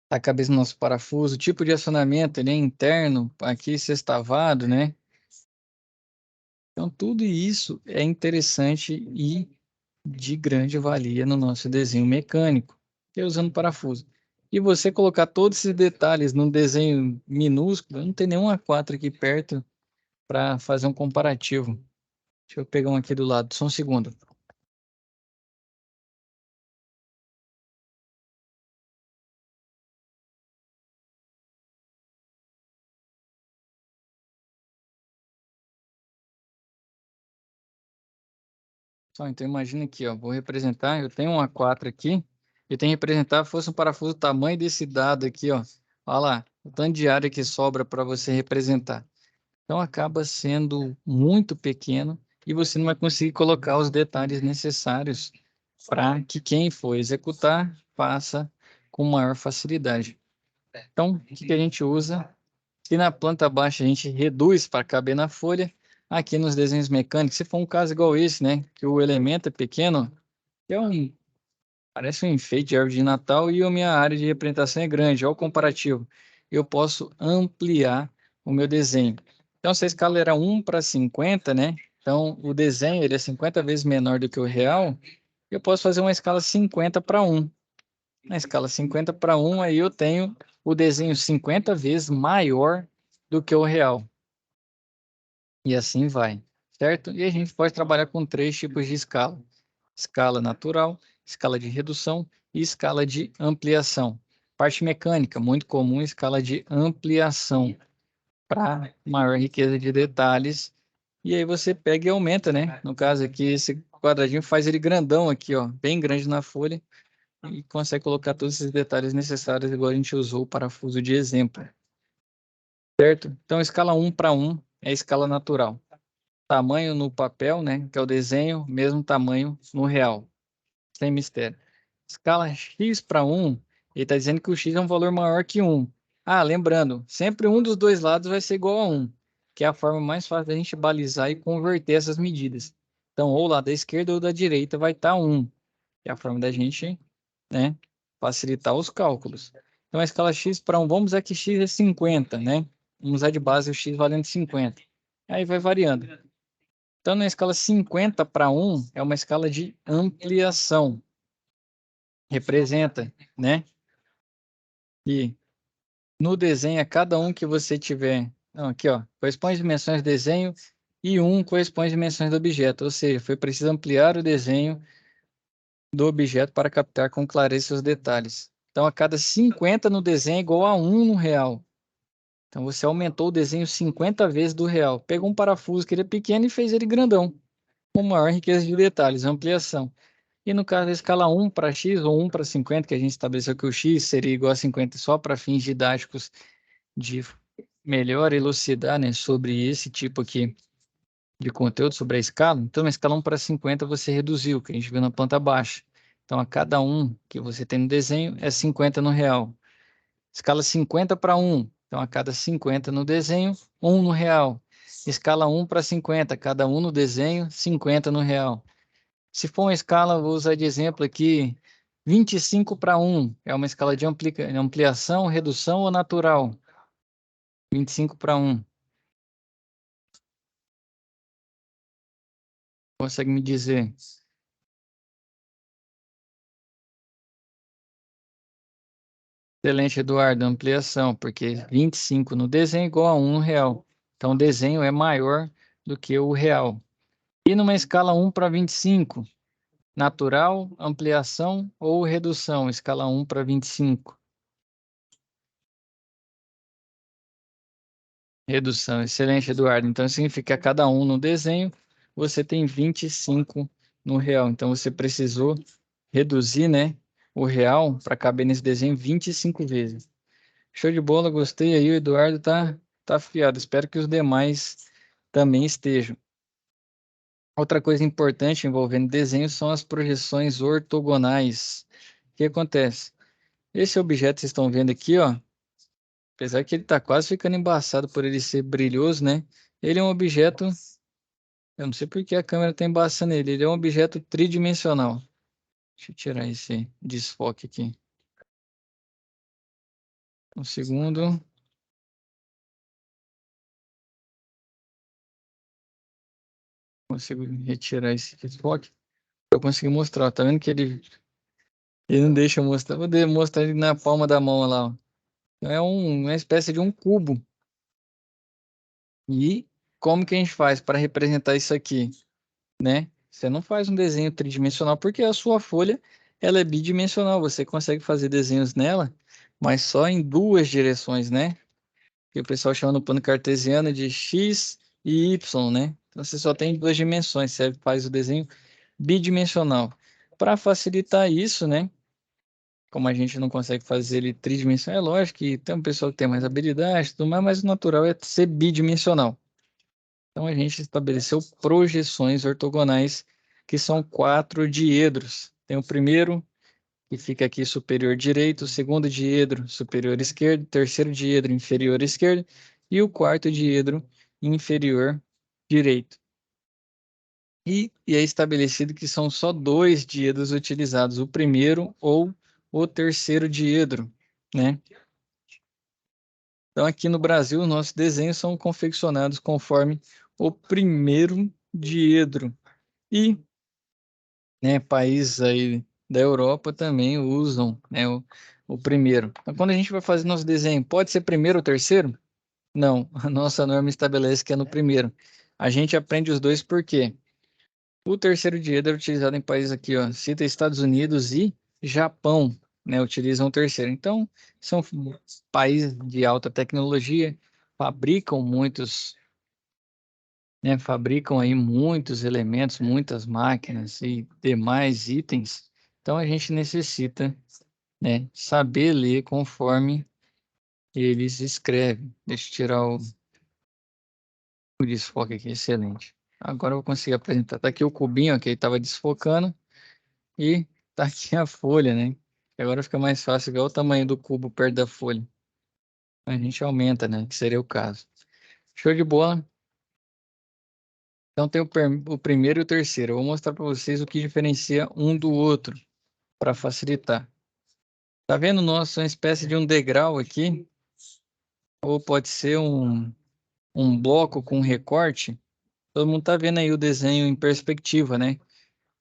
A cabeça do nosso parafuso, tipo de acionamento, ele é interno, aqui sextavado, né? Então, tudo isso é interessante e de grande valia no nosso desenho mecânico, que é usando parafuso. E você colocar todos esses detalhes num desenho minúsculo, não tem nenhum A4 aqui perto para fazer um comparativo. Deixa eu pegar um aqui do lado, só um segundo. Só, então imagina aqui, ó, vou representar, eu tenho um A4 aqui, e tenho que representar, fosse um parafuso do tamanho desse dado aqui, ó. Olha lá, o tanto de área que sobra para você representar. Então acaba sendo muito pequeno e você não vai conseguir colocar os detalhes necessários para que quem for executar faça com maior facilidade. Então, o que a gente usa? Se na planta baixa a gente reduz para caber na folha, aqui nos desenhos mecânicos, se for um caso igual esse, né, que o elemento é pequeno, que é parece um enfeite de árvore de Natal e a minha área de representação é grande, olha o comparativo. Eu posso ampliar o meu desenho. Então, se a escala era 1:50, né? Então, o desenho ele é 50 vezes menor do que o real, eu posso fazer uma escala 50:1. Na escala 50:1, aí eu tenho o desenho 50 vezes maior do que o real. E assim vai, certo? E a gente pode trabalhar com 3 tipos de escala: escala natural, escala de redução e escala de ampliação. Parte mecânica, muito comum, escala de ampliação, para maior riqueza de detalhes. E aí você pega e aumenta, né? No caso aqui, esse quadradinho faz ele grandão aqui, ó, bem grande na folha, e consegue colocar todos esses detalhes necessários, igual a gente usou o parafuso de exemplo, certo? Então, escala 1:1 é a escala natural. Tamanho no papel, né, que é o desenho, mesmo tamanho no real, sem mistério. Escala x/1, ele está dizendo que o x é um valor maior que 1. Ah, lembrando, sempre um dos dois lados vai ser igual a 1, que é a forma mais fácil da gente balizar e converter essas medidas. Então, ou lá da esquerda ou da direita vai estar 1, que é a forma da gente, né, facilitar os cálculos. Então, a escala x/1, vamos usar que x é 50, né? Vamos usar de base o x valendo 50. Aí vai variando. Então, na escala 50:1 é uma escala de ampliação. Representa, né? E no desenho, a cada um que você tiver... Não, aqui, ó. Corresponde às dimensões do desenho e 1 corresponde às dimensões do objeto. Ou seja, foi preciso ampliar o desenho do objeto para captar com clareza seus detalhes. Então, a cada 50 no desenho é igual a 1 no real. Então, você aumentou o desenho 50 vezes do real. Pegou um parafuso que ele é pequeno e fez ele grandão, com maior riqueza de detalhes, ampliação. E no caso da escala 1 para x ou 1:50, que a gente estabeleceu que o x seria igual a 50 só para fins didáticos de melhor elucidar, né, sobre esse tipo aqui de conteúdo, sobre a escala. Então, na escala 1:50 você reduziu, que a gente viu na planta baixa. Então, a cada um que você tem no desenho é 50 no real. Escala 50:1. Então, a cada 50 no desenho, 1 no real. Escala 1:50, cada um no desenho, 50 no real. Se for uma escala, vou usar de exemplo aqui, 25:1. É uma escala de ampliação, redução ou natural? 25:1. Consegue me dizer? Excelente, Eduardo, ampliação, porque 25 no desenho é igual a 1 no real. Então, o desenho é maior do que o real. E numa escala 1:25, natural, ampliação ou redução? Escala 1:25. Redução, excelente, Eduardo. Então, significa que cada um no desenho, você tem 25 no real. Então, você precisou reduzir, né, o real para caber nesse desenho 25 vezes. Show de bola, gostei aí, o Eduardo tá afiado. Espero que os demais também estejam. Outra coisa importante envolvendo desenho são as projeções ortogonais. O que acontece? Esse objeto que vocês estão vendo aqui, ó, apesar que ele está quase ficando embaçado por ele ser brilhoso, né? Ele é um objeto, eu não sei por que a câmera está embaçando ele, ele é um objeto tridimensional. Deixa eu tirar esse desfoque aqui. Um segundo. Consigo retirar esse desfoque. Eu consegui mostrar, ó. Tá vendo que ele não deixa eu mostrar. Vou mostrar ele na palma da mão lá, ó. Então, é uma espécie de um cubo. E como que a gente faz para representar isso aqui, né? Você não faz um desenho tridimensional porque a sua folha ela é bidimensional. Você consegue fazer desenhos nela, mas só em duas direções, né? Que o pessoal chama no plano cartesiano de x e y, né? Então você só tem duas dimensões. Você faz o desenho bidimensional. Para facilitar isso, né? Como a gente não consegue fazer ele tridimensional, é lógico que tem um pessoal que tem mais habilidade, e tudo mais, mas o natural é ser bidimensional. Então a gente estabeleceu projeções ortogonais, que são 4 diedros. Tem o primeiro, que fica aqui superior direito, o segundo diedro superior esquerdo, terceiro diedro inferior esquerdo e o quarto diedro inferior direito. E é estabelecido que são só 2 diedros utilizados, o primeiro ou o terceiro diedro, né? Então, aqui no Brasil, nossos desenhos são confeccionados conforme o primeiro diedro. E, né, países aí da Europa também usam, né, o primeiro. Então, quando a gente vai fazer nosso desenho, pode ser primeiro ou terceiro? Não, a nossa norma estabelece que é no primeiro. A gente aprende os dois por quê? O terceiro diedro é utilizado em países aqui, ó, cita Estados Unidos e Japão, né, utilizam o terceiro. Então, são países de alta tecnologia, fabricam muitos, né, fabricam aí muitos elementos, muitas máquinas e demais itens. Então, a gente necessita, né, saber ler conforme eles escrevem. Deixa eu tirar o desfoque aqui, excelente. Agora eu vou conseguir apresentar. Tá aqui o cubinho, ó, que ele estava desfocando. E tá aqui a folha, né? Agora fica mais fácil ver o tamanho do cubo perto da folha. A gente aumenta, né? Que seria o caso. Show de bola. Então tem o primeiro e o terceiro. Eu vou mostrar para vocês o que diferencia um do outro, para facilitar. Tá vendo nosso uma espécie de um degrau aqui? Ou pode ser um bloco com recorte. Todo mundo tá vendo aí o desenho em perspectiva, né?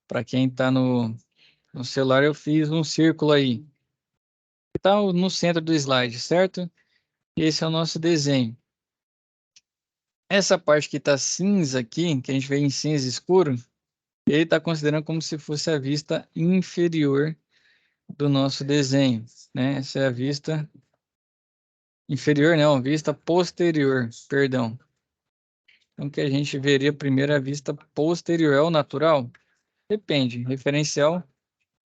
Para quem tá no celular, eu fiz um círculo aí. Tá no centro do slide, certo? Esse é o nosso desenho. Essa parte que está cinza aqui, que a gente vê em cinza escuro, ele está considerando como se fosse a vista inferior do nosso desenho, né? Essa é a vista inferior, não, vista posterior, perdão. Então, que a gente veria primeiro a vista posterior. É o natural? Depende. Referencial,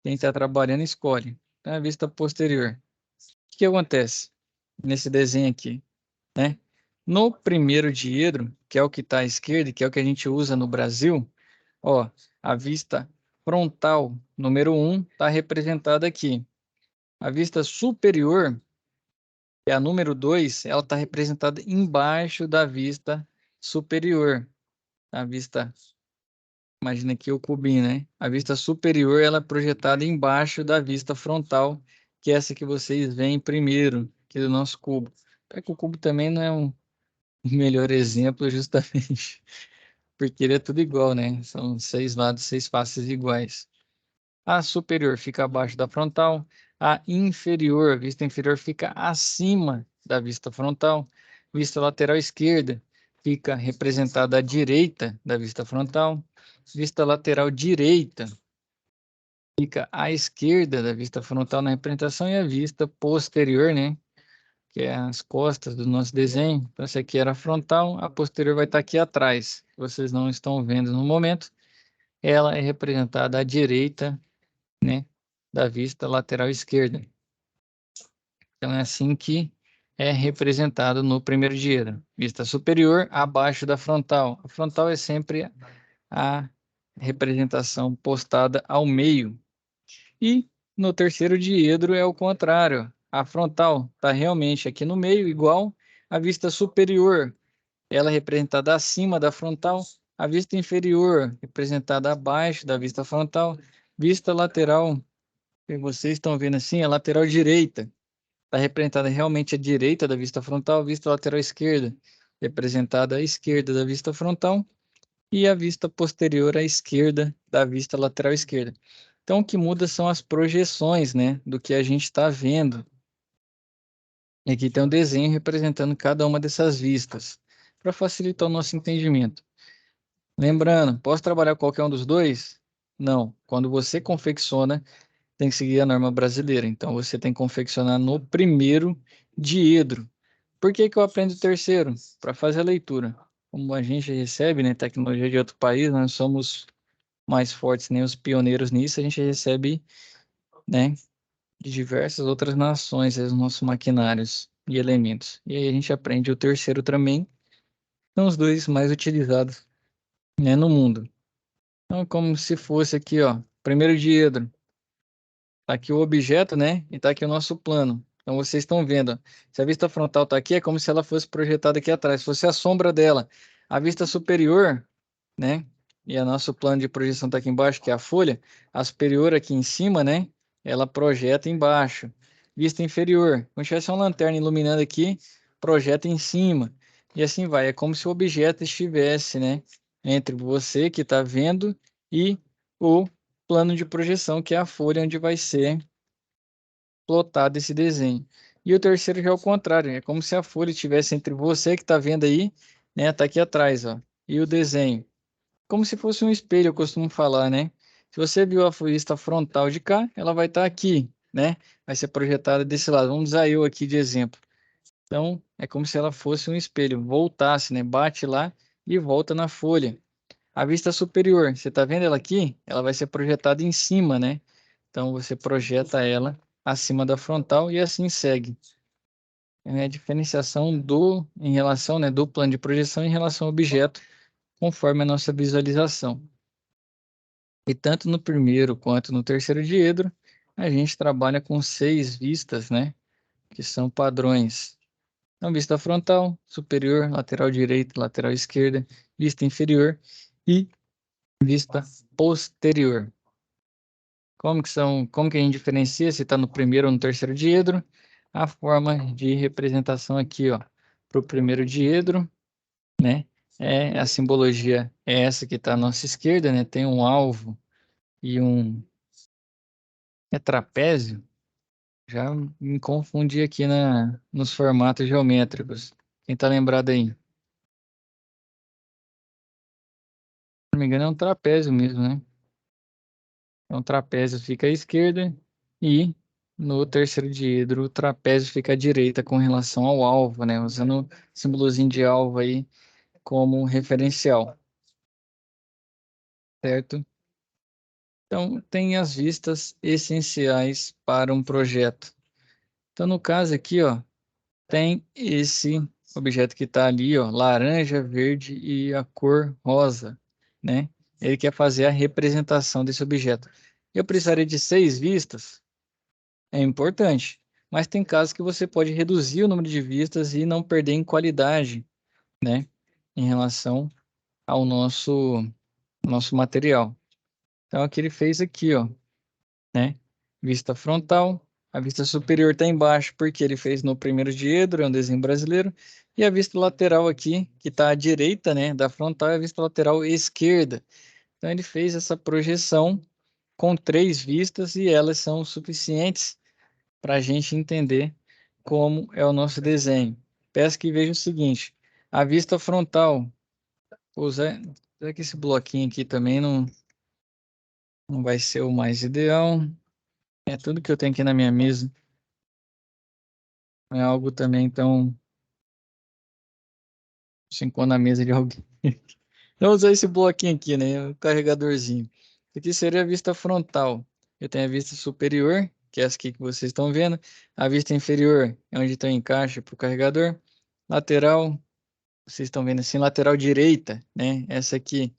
quem está trabalhando escolhe. Então, a vista posterior. O que acontece nesse desenho aqui, né? No primeiro diedro, que é o que está à esquerda, que é o que a gente usa no Brasil, ó, a vista frontal número 1 está representada aqui. A vista superior, que é a número 2, ela está representada embaixo da vista superior. A vista, imagina aqui o cubinho, né? A vista superior, ela é projetada embaixo da vista frontal, que é essa que vocês veem primeiro, aqui do nosso cubo. É que o cubo também não é um melhor exemplo, justamente porque ele é tudo igual, né? São 6 lados, 6 faces iguais. A superior fica abaixo da frontal, a inferior, a vista inferior fica acima da vista frontal, vista lateral esquerda fica representada à direita da vista frontal, vista lateral direita fica à esquerda da vista frontal na representação e a vista posterior, né, que é as costas do nosso desenho. Então, essa aqui era a frontal, a posterior vai estar aqui atrás. Vocês não estão vendo no momento. Ela é representada à direita, né, da vista lateral esquerda. Então, é assim que é representado no primeiro diedro. Vista superior, abaixo da frontal. A frontal é sempre a representação postada ao meio. E no terceiro diedro é o contrário. A frontal está realmente aqui no meio, igual a vista superior. Ela é representada acima da frontal. A vista inferior, representada abaixo da vista frontal. Vista lateral, que vocês estão vendo assim, a lateral direita. Está representada realmente à direita da vista frontal. Vista lateral esquerda, representada à esquerda da vista frontal. E a vista posterior à esquerda da vista lateral esquerda. Então, o que muda são as projeções, né, do que a gente está vendo. E aqui tem um desenho representando cada uma dessas vistas, para facilitar o nosso entendimento. Lembrando, posso trabalhar qualquer um dos dois? Não. Quando você confecciona, tem que seguir a norma brasileira. Então, você tem que confeccionar no primeiro diedro. Por que que eu aprendo o terceiro? Para fazer a leitura. Como a gente recebe, né, tecnologia de outro país, nós somos mais fortes, nem os pioneiros nisso, a gente recebe, né, de diversas outras nações, os nossos maquinários e elementos. E aí a gente aprende o terceiro também, são os dois mais utilizados, né, no mundo. Então, como se fosse aqui, ó, primeiro diedro, tá aqui o objeto, né, e tá aqui o nosso plano. Então, vocês estão vendo, ó, se a vista frontal tá aqui, é como se ela fosse projetada aqui atrás, se fosse a sombra dela. A vista superior, né? E o nosso plano de projeção está aqui embaixo, que é a folha. A superior aqui em cima, né? Ela projeta embaixo. Vista inferior, como se tivesse uma lanterna iluminando aqui, projeta em cima. E assim vai. É como se o objeto estivesse, né? Entre você que está vendo e o plano de projeção, que é a folha onde vai ser plotado esse desenho. E o terceiro já é o contrário. É como se a folha estivesse entre você que está vendo aí, né? Tá aqui atrás, ó. E o desenho como se fosse um espelho, eu costumo falar, né? Se você viu a vista frontal de cá, ela vai estar aqui, né? Vai ser projetada desse lado. Vamos usar eu aqui de exemplo. Então, é como se ela fosse um espelho, voltasse, né? Bate lá e volta na folha. A vista superior, você está vendo ela aqui? Ela vai ser projetada em cima, né? Então, você projeta ela acima da frontal e assim segue. É a diferenciação em relação, né, do plano de projeção em relação ao objeto, conforme a nossa visualização. E tanto no primeiro quanto no terceiro diedro, a gente trabalha com 6 vistas, né? Que são padrões. Então, vista frontal, superior, lateral direita, lateral esquerda, vista inferior e vista posterior. Como que a gente diferencia se está no primeiro ou no terceiro diedro? A forma de representação aqui, ó, para o primeiro diedro, né? A simbologia é essa que está à nossa esquerda, né? Tem um alvo e um trapézio. Já me confundi aqui nos formatos geométricos. Quem tá lembrado aí? Se não me engano, é um trapézio mesmo, né? Então, o trapézio fica à esquerda e no terceiro diedro, o trapézio fica à direita com relação ao alvo, né? Usando o símbolozinho de alvo aí como referencial, certo? Então, tem as vistas essenciais para um projeto. Então, no caso aqui, ó, tem esse objeto que está ali, ó, laranja, verde e a cor rosa, né? Ele quer fazer a representação desse objeto. Eu precisaria de 6 vistas? É importante, mas tem casos que você pode reduzir o número de vistas e não perder em qualidade, né? Em relação ao nosso material. Então, aqui ele fez aqui, ó, né? Vista frontal, a vista superior está embaixo, porque ele fez no primeiro diedro, é um desenho brasileiro, e a vista lateral aqui, que está à direita, né, da frontal, é a vista lateral esquerda. Então, ele fez essa projeção com 3 vistas e elas são suficientes para a gente entender como é o nosso desenho. Peço que veja o seguinte, a vista frontal, usar que esse bloquinho aqui também não vai ser o mais ideal. É tudo que eu tenho aqui na minha mesa. Não é algo também tão... Ficou na mesa de alguém. Então, usar esse bloquinho aqui, né? O carregadorzinho. Isso aqui seria a vista frontal. Eu tenho a vista superior, que é essa aqui que vocês estão vendo. A vista inferior é onde está o encaixe para o carregador. Lateral, vocês estão vendo assim, lateral direita, né? Essa aqui,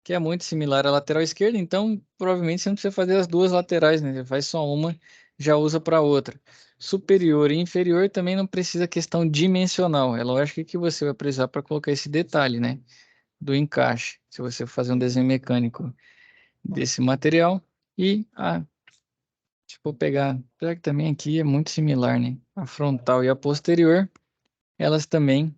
que é muito similar à lateral esquerda. Então, provavelmente você não precisa fazer as duas laterais, né? Você faz só uma, já usa para outra. Superior e inferior também não precisa questão dimensional. É lógico que você vai precisar para colocar esse detalhe, né? Do encaixe, se você fazer um desenho mecânico desse material. E tipo, vou pegar, apesar que também aqui é muito similar, né? A frontal e a posterior, elas também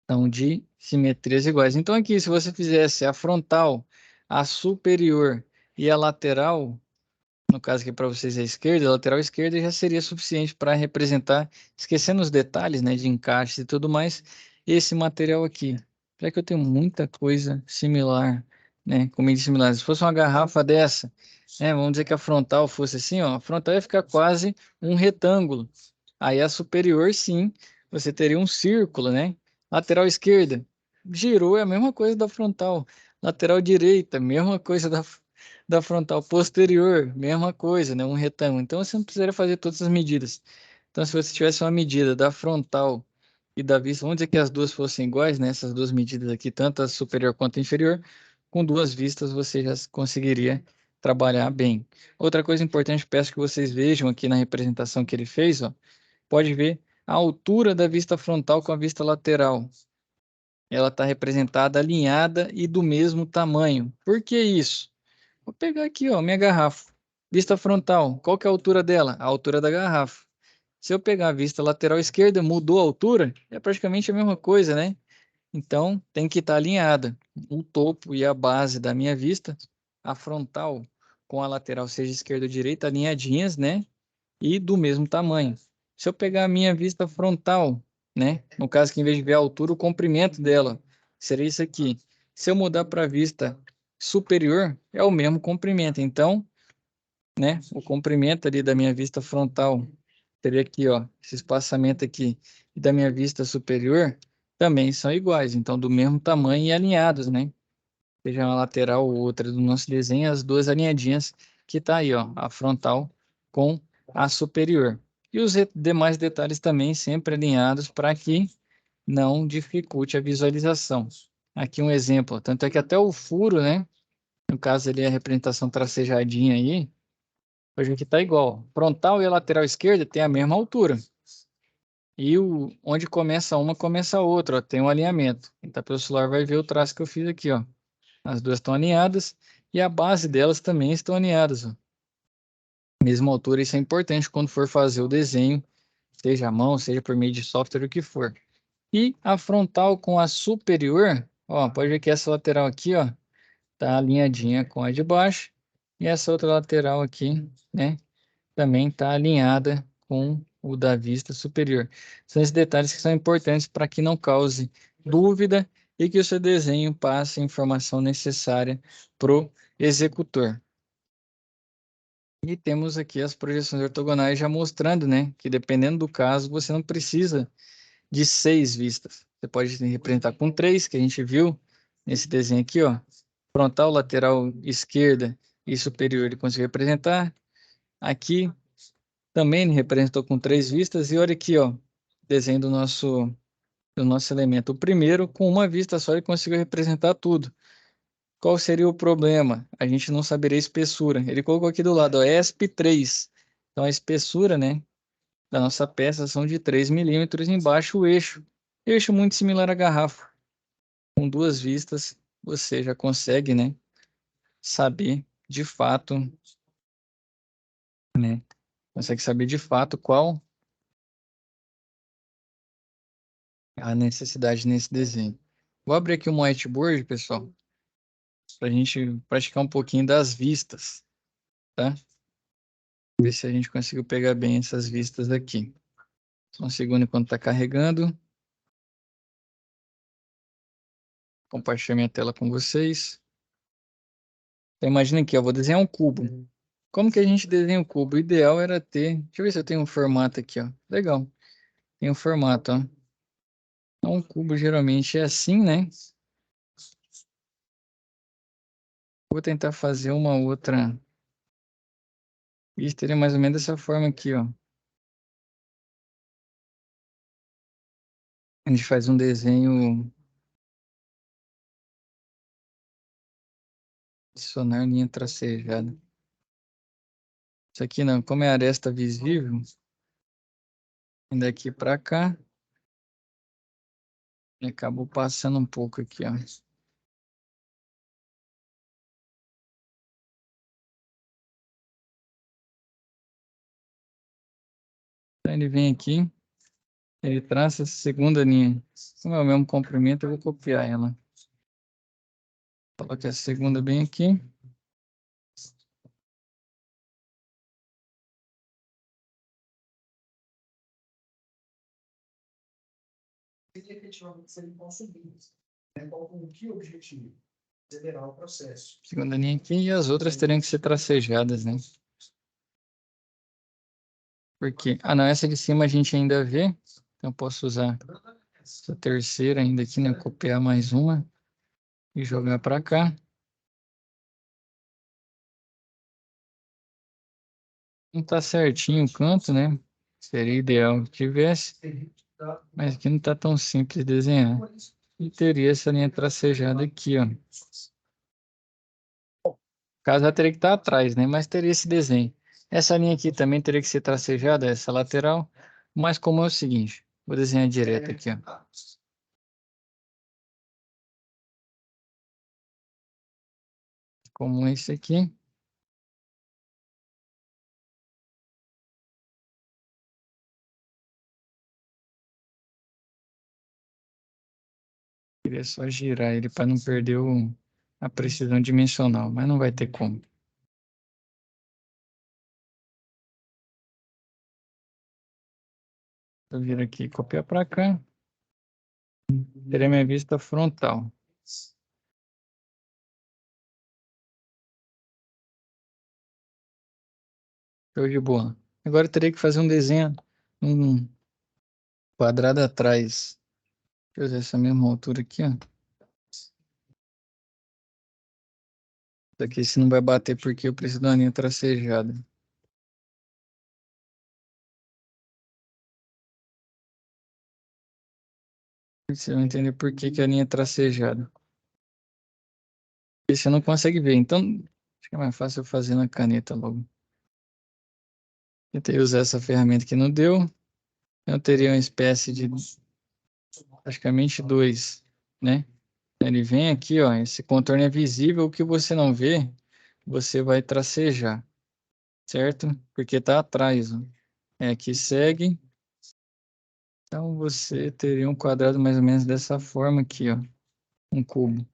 são de simetrias iguais. Então aqui, se você fizesse a frontal, a superior e a lateral, no caso aqui para vocês a esquerda, a lateral esquerda já seria suficiente para representar, esquecendo os detalhes, né, de encaixe e tudo mais, esse material aqui. Já que eu tenho muita coisa similar, né, com mídias similares. Se fosse uma garrafa dessa, né, vamos dizer que a frontal fosse assim, ó, a frontal ia ficar quase um retângulo. Aí a superior, sim, você teria um círculo, né? Lateral esquerda, girou é a mesma coisa da frontal. Lateral direita, mesma coisa da frontal posterior, mesma coisa, né? Um retângulo. Então você não precisaria fazer todas as medidas. Então, se você tivesse uma medida da frontal e da vista, vamos dizer que as duas fossem iguais, né? Essas duas medidas aqui, tanto a superior quanto a inferior, com duas vistas você já conseguiria trabalhar bem. Outra coisa importante, peço que vocês vejam aqui na representação que ele fez, ó, pode ver a altura da vista frontal com a vista lateral. Ela está representada alinhada e do mesmo tamanho. Por que isso? Vou pegar aqui, ó, minha garrafa. Vista frontal, qual que é a altura dela? A altura da garrafa. Se eu pegar a vista lateral esquerda, mudou a altura? É praticamente a mesma coisa, né? Então, tem que estar alinhada. O topo e a base da minha vista, a frontal com a lateral, seja esquerda ou direita, alinhadinhas, né? E do mesmo tamanho. Se eu pegar a minha vista frontal, né? No caso que em vez de ver a altura, o comprimento dela, seria isso aqui. Se eu mudar para a vista superior, é o mesmo comprimento. Então, né? O comprimento ali da minha vista frontal teria aqui, ó, esse espaçamento aqui e da minha vista superior também são iguais, então do mesmo tamanho e alinhados, né? Seja uma lateral ou outra do nosso desenho, as duas alinhadinhas que tá aí, ó, a frontal com a superior. E os demais detalhes também sempre alinhados para que não dificulte a visualização. Aqui um exemplo, tanto é que até o furo, né? No caso ali a representação tracejadinha aí, hoje aqui tá igual. Frontal e a lateral esquerda tem a mesma altura. E onde começa uma, começa a outra, ó, tem um alinhamento. Quem tá pelo celular vai ver o traço que eu fiz aqui, ó. As duas estão alinhadas e a base delas também estão alinhadas, ó. Mesma altura, isso é importante quando for fazer o desenho, seja à mão, seja por meio de software, o que for. E a frontal com a superior, ó, pode ver que essa lateral aqui, ó, tá alinhadinha com a de baixo. E essa outra lateral aqui, né, também está alinhada com o da vista superior. São esses detalhes que são importantes para que não cause dúvida e que o seu desenho passe a informação necessária para o executor. E temos aqui as projeções ortogonais já mostrando, né, que dependendo do caso, você não precisa de 6 vistas. Você pode representar com 3, que a gente viu nesse desenho aqui, ó. Frontal, lateral esquerda e superior ele conseguiu representar. Aqui também ele representou com 3 vistas. E olha aqui, ó, desenho do nosso elemento. O primeiro, com uma vista só, ele conseguiu representar tudo. Qual seria o problema? A gente não saberia a espessura. Ele colocou aqui do lado, ó, ESP3. Então, a espessura, né, da nossa peça são de 3 milímetros. Embaixo, o eixo. Eixo muito similar à garrafa. Com 2 vistas, você já consegue, né, saber de fato, né, consegue saber de fato qual a necessidade nesse desenho. Vou abrir aqui um whiteboard, pessoal, para a gente praticar um pouquinho das vistas, tá? Ver se a gente conseguiu pegar bem essas vistas aqui. Só um segundo enquanto está carregando. Compartilhar minha tela com vocês. Então, imagina aqui, eu vou desenhar um cubo. como que a gente desenha o cubo? O ideal era ter... Deixa eu ver se eu tenho um formato aqui, ó. Legal. Tem um formato, ó. Então, um cubo geralmente é assim, né? Vou tentar fazer uma outra... Isso teria mais ou menos dessa forma aqui, ó. A gente faz um desenho... Adicionar linha tracejada. Isso aqui não, como é aresta visível, daqui para cá, e acabou passando um pouco aqui, ó. Então ele vem aqui, ele traça essa segunda linha. Como é o mesmo comprimento, eu vou copiar ela. Coloque a segunda bem aqui. Efetivamente, se ele conseguir, né? Com que objetivo? Acelerar o processo. Segunda linha aqui, e as outras teriam que ser tracejadas, né? Porque, ah não, essa de cima a gente ainda vê, então eu posso usar essa terceira ainda aqui, né? Copiar mais uma e jogar para cá. Não tá certinho o canto, né? Seria ideal que tivesse, mas aqui não tá tão simples de desenhar. E teria essa linha tracejada aqui, ó. Caso ela teria que estar atrás, né? Mas teria esse desenho. Essa linha aqui também teria que ser tracejada, essa lateral. Mas como é o seguinte, vou desenhar direto aqui, ó. Como esse aqui. Queria só girar ele para não perder a precisão dimensional, mas não vai ter como. Eu vir aqui e copiar para cá. Terei minha vista frontal. Show de bola. Agora eu teria que fazer um desenho, um quadrado atrás. Deixa eu usar essa mesma altura aqui, ó. Isso aqui se não vai bater porque eu preciso de uma linha tracejada. Você vai entender por que que a linha é tracejada. Porque você não consegue ver. Então, acho que é mais fácil eu fazer na caneta logo. Tentei usar essa ferramenta que não deu. Eu teria uma espécie de praticamente dois, né? Ele vem aqui, ó. Esse contorno é visível. O que você não vê, você vai tracejar, certo? Porque tá atrás, ó. É, aqui segue. Então você teria um quadrado mais ou menos dessa forma aqui, ó. Um cubo.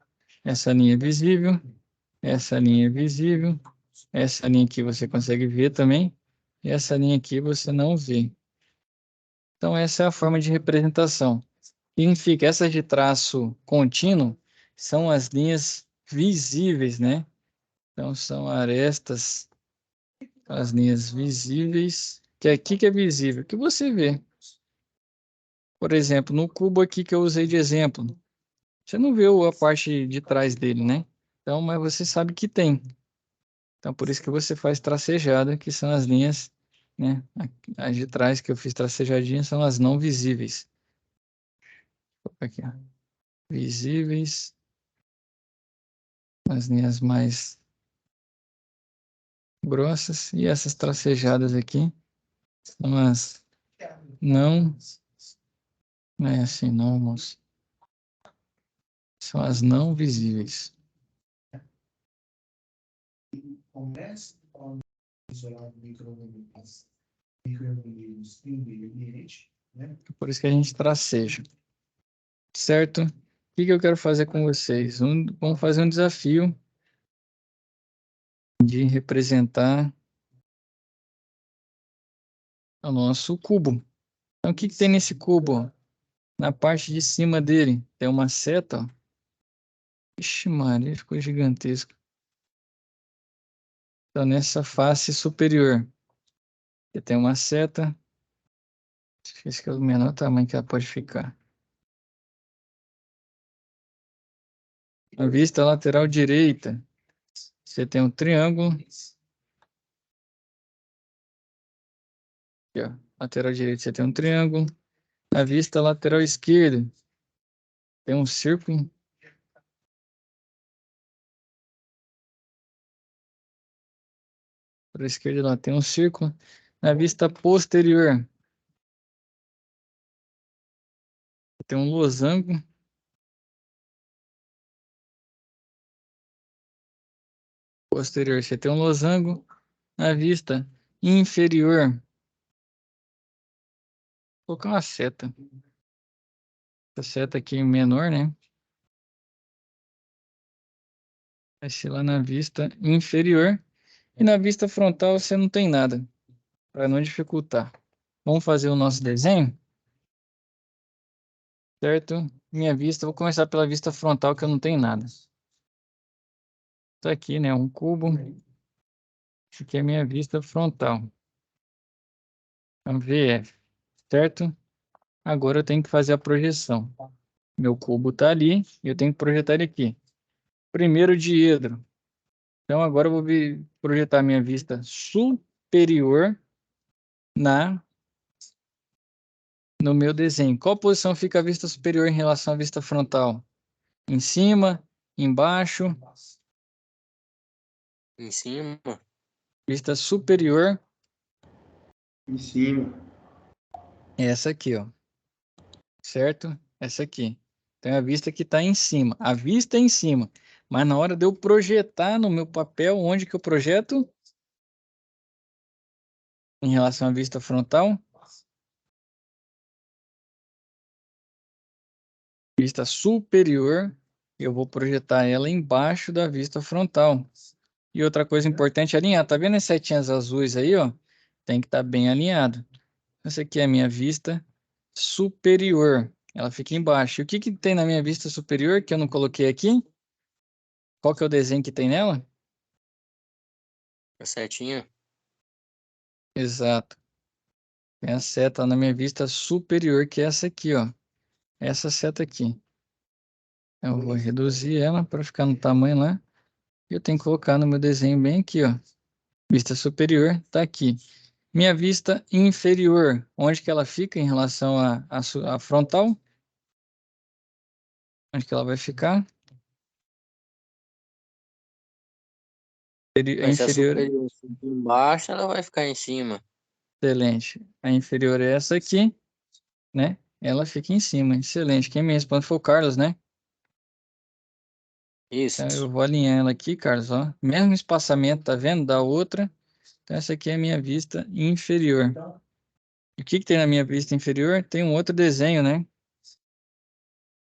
Essa linha é visível. Essa linha é visível. Essa linha aqui você consegue ver também. E essa linha aqui você não vê. Então, essa é a forma de representação. Significa, essas de traço contínuo são as linhas visíveis, né? Então, são arestas, as linhas visíveis, que é aqui que é visível, que você vê. Por exemplo, no cubo aqui que eu usei de exemplo, você não vê a parte de trás dele, né? Então, mas você sabe que tem. Então, por isso que você faz tracejada, que são as linhas, né? As de trás que eu fiz tracejadinha são as não visíveis. Aqui, ó. Visíveis, as linhas mais grossas, e essas tracejadas aqui são as não, não é assim não, moço. São as não visíveis. Começa a isolar micro-organismos em meio ambiente, né? Por isso que a gente traceja. Certo? O que eu quero fazer com vocês? Vamos fazer um desafio de representar o nosso cubo. Então, o que tem nesse cubo? Na parte de cima dele tem uma seta, ó. Ixi, Maria, ficou gigantesco. Então, nessa face superior, eu tenho uma seta. Esse que é o menor tamanho que ela pode ficar. Na vista lateral direita, você tem um triângulo. Aqui, ó. Lateral direita, você tem um triângulo. Na vista lateral esquerda, tem um círculo. Para a esquerda, lá tem um círculo. Na vista posterior, tem um losango. Posterior, você tem um losango. Na vista inferior, vou colocar uma seta. Essa seta aqui menor, né? Vai ser lá na vista inferior. E na vista frontal você não tem nada, para não dificultar. Vamos fazer o nosso desenho? Certo? Minha vista, vou começar pela vista frontal, que eu não tenho nada. Isso aqui, né? Um cubo. Isso aqui é a minha vista frontal. Então, VF, certo? Agora eu tenho que fazer a projeção. Meu cubo está ali e eu tenho que projetar ele aqui. Primeiro diedro. Então, agora eu vou projetar minha vista superior no meu desenho. Qual posição fica a vista superior em relação à vista frontal? Em cima, embaixo, Em cima. vista superior Em cima. é essa aqui, ó. Certo? Essa aqui. Então, é a vista que está em cima. A vista é em cima. Mas na hora de eu projetar no meu papel, onde que eu projeto? Em relação à vista frontal? Vista superior. Eu vou projetar ela embaixo da vista frontal. E outra coisa importante é alinhar. Tá vendo as setinhas azuis aí, ó? Tem que estar bem alinhado. Essa aqui é a minha vista superior. Ela fica embaixo. E o que que tem na minha vista superior que eu não coloquei aqui? Qual que é o desenho que tem nela? A setinha. Exato. Tem a seta na minha vista superior, que é essa aqui, ó. Essa seta aqui. Eu vou reduzir ela para ficar no tamanho lá. E eu tenho que colocar no meu desenho bem aqui, ó. Vista superior tá aqui. Minha vista inferior, onde que ela fica em relação à frontal? Onde que ela vai ficar? A Vai ser a inferior, superior embaixo, ela vai ficar em cima. excelente. A inferior é essa aqui, né? Ela fica em cima, excelente. Quem me responde foi o Carlos, né? Então eu Isso. vou alinhar ela aqui, Carlos, ó. Mesmo espaçamento, tá vendo? Da outra. Então essa aqui é a minha vista inferior. E o que que tem na minha vista inferior? Tem um outro desenho, né?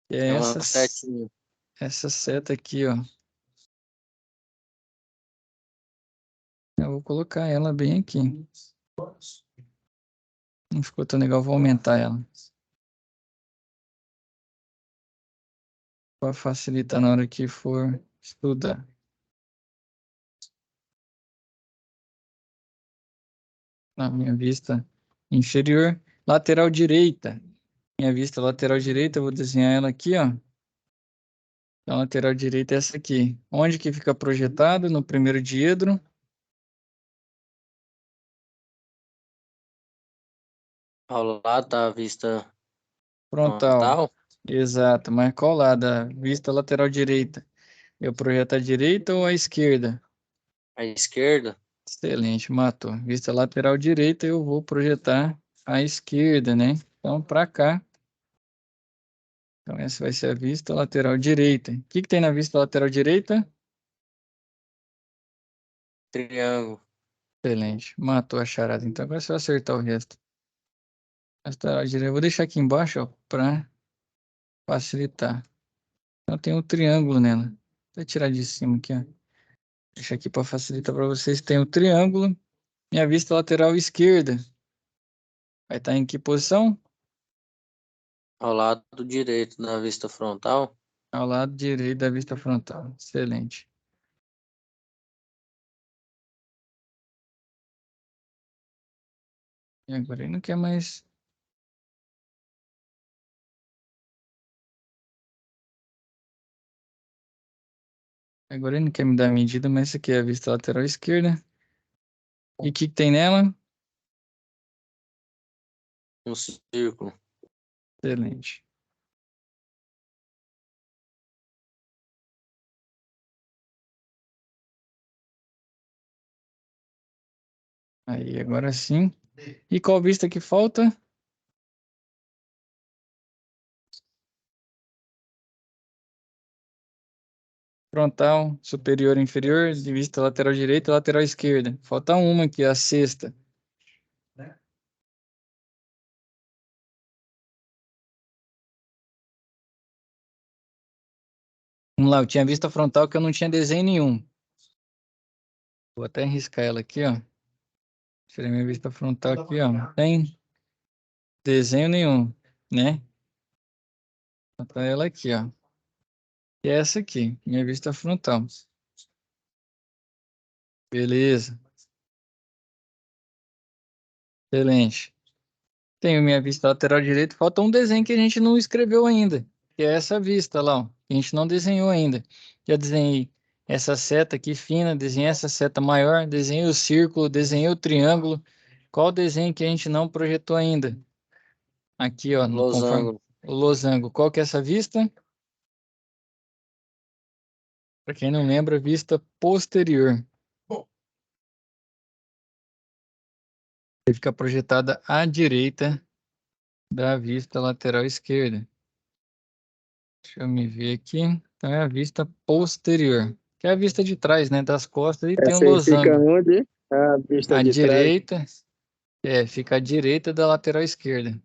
Que É é uma setinha. essa seta aqui, ó. Eu vou colocar ela bem aqui. Não ficou tão legal, vou aumentar ela. Para facilitar na hora que for estudar. Na minha vista inferior. Lateral direita. Minha vista lateral direita, eu vou desenhar ela aqui, ó. Então, a lateral direita é essa aqui. Onde que fica projetado? No primeiro diedro. Ao lado da vista Frontal. frontal. Exato. Mas qual lado? A vista lateral direita. Eu projeto à direita ou à esquerda? À esquerda. Excelente, matou. Vista lateral direita, eu vou projetar à esquerda, né? Então, para cá. Então, essa vai ser a vista lateral direita. O que que tem na vista lateral direita? Triângulo. Excelente, matou a charada. Então, agora você vai acertar o resto. Lateral direita, eu vou deixar aqui embaixo, ó, para facilitar. Então, tem um triângulo nela. Vou tirar de cima aqui, ó. Deixa aqui para facilitar para vocês. Tem o triângulo. Minha vista lateral esquerda vai estar em que posição? Ao lado direito da vista frontal. Ao lado direito da vista frontal. Excelente. E agora ele não quer mais. Agora ele não quer me dar a medida, mas essa aqui é a vista lateral esquerda. E o que tem nela? Um círculo. Excelente. Aí, agora sim. E qual vista que falta? Frontal, superior e inferior, de vista lateral direita e lateral esquerda. Falta uma aqui, a sexta. Vamos lá, eu tinha vista frontal que eu não tinha desenho nenhum. Vou até riscar ela aqui, ó. Tirei minha vista frontal aqui, ó. Não tem desenho nenhum, né? Vou botar ela aqui, ó. E é essa aqui, minha vista frontal. Beleza. Excelente. Tenho minha vista lateral direita. Falta um desenho que a gente não escreveu ainda, que é essa vista lá, ó. Que a gente não desenhou ainda. Já desenhei essa seta aqui fina, desenhei essa seta maior, desenhei o círculo, desenhei o triângulo. Qual desenho que a gente não projetou ainda? Aqui, ó, no conforme Losango. o losango. Qual que é essa vista? Para quem não lembra, vista posterior. Ele fica projetada à direita da vista lateral esquerda. Deixa eu me ver aqui. Então é a vista posterior, que é a vista de trás, né, das costas, e tem um Essa aí fica losango. onde? A vista À de trás. direita, fica à direita da lateral esquerda.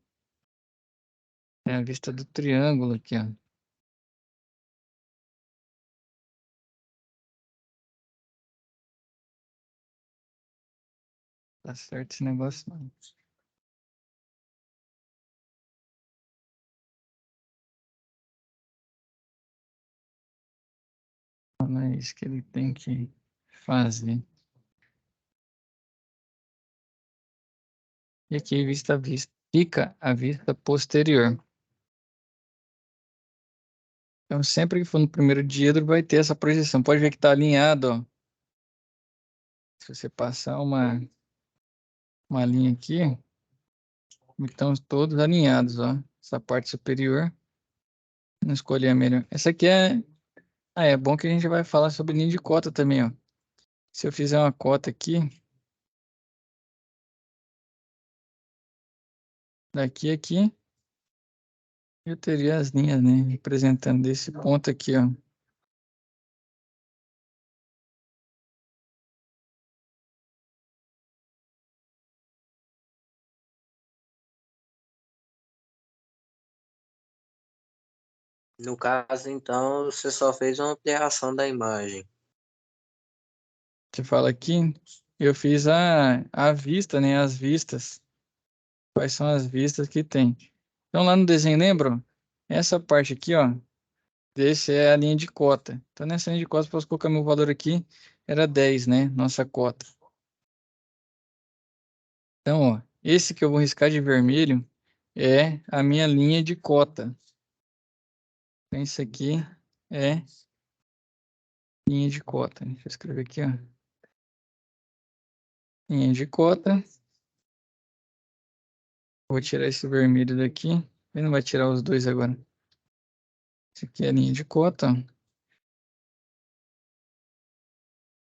É a vista do triângulo aqui, ó. Tá certo esse negócio não. Não é isso que ele tem que fazer. E aqui fica a vista posterior. Então, sempre que for no primeiro diedro, vai ter essa projeção. Pode ver que está alinhado, ó. Se você passar uma linha aqui, estão todos alinhados, ó. Essa parte superior. Não escolhi a melhor. Essa aqui é... Ah, é bom que a gente vai falar sobre linha de cota também, ó. Se eu fizer uma cota aqui, daqui a aqui, eu teria as linhas, né? Representando desse ponto aqui, ó. No caso, então, você só fez uma ampliação da imagem. Você fala aqui, eu fiz a vista, né? As vistas. Quais são as vistas que tem? Então, lá no desenho, lembram? Essa parte aqui, ó. Desse é a linha de cota. Então, nessa linha de cota, posso colocar meu valor aqui. Era 10, né? Nossa cota. Então, ó. Esse que eu vou riscar de vermelho é a minha linha de cota. Então, isso aqui é linha de cota. Deixa eu escrever aqui, ó. Linha de cota. Vou tirar esse vermelho daqui. Ele não vai tirar os dois agora. Esse aqui é a linha de cota, ó.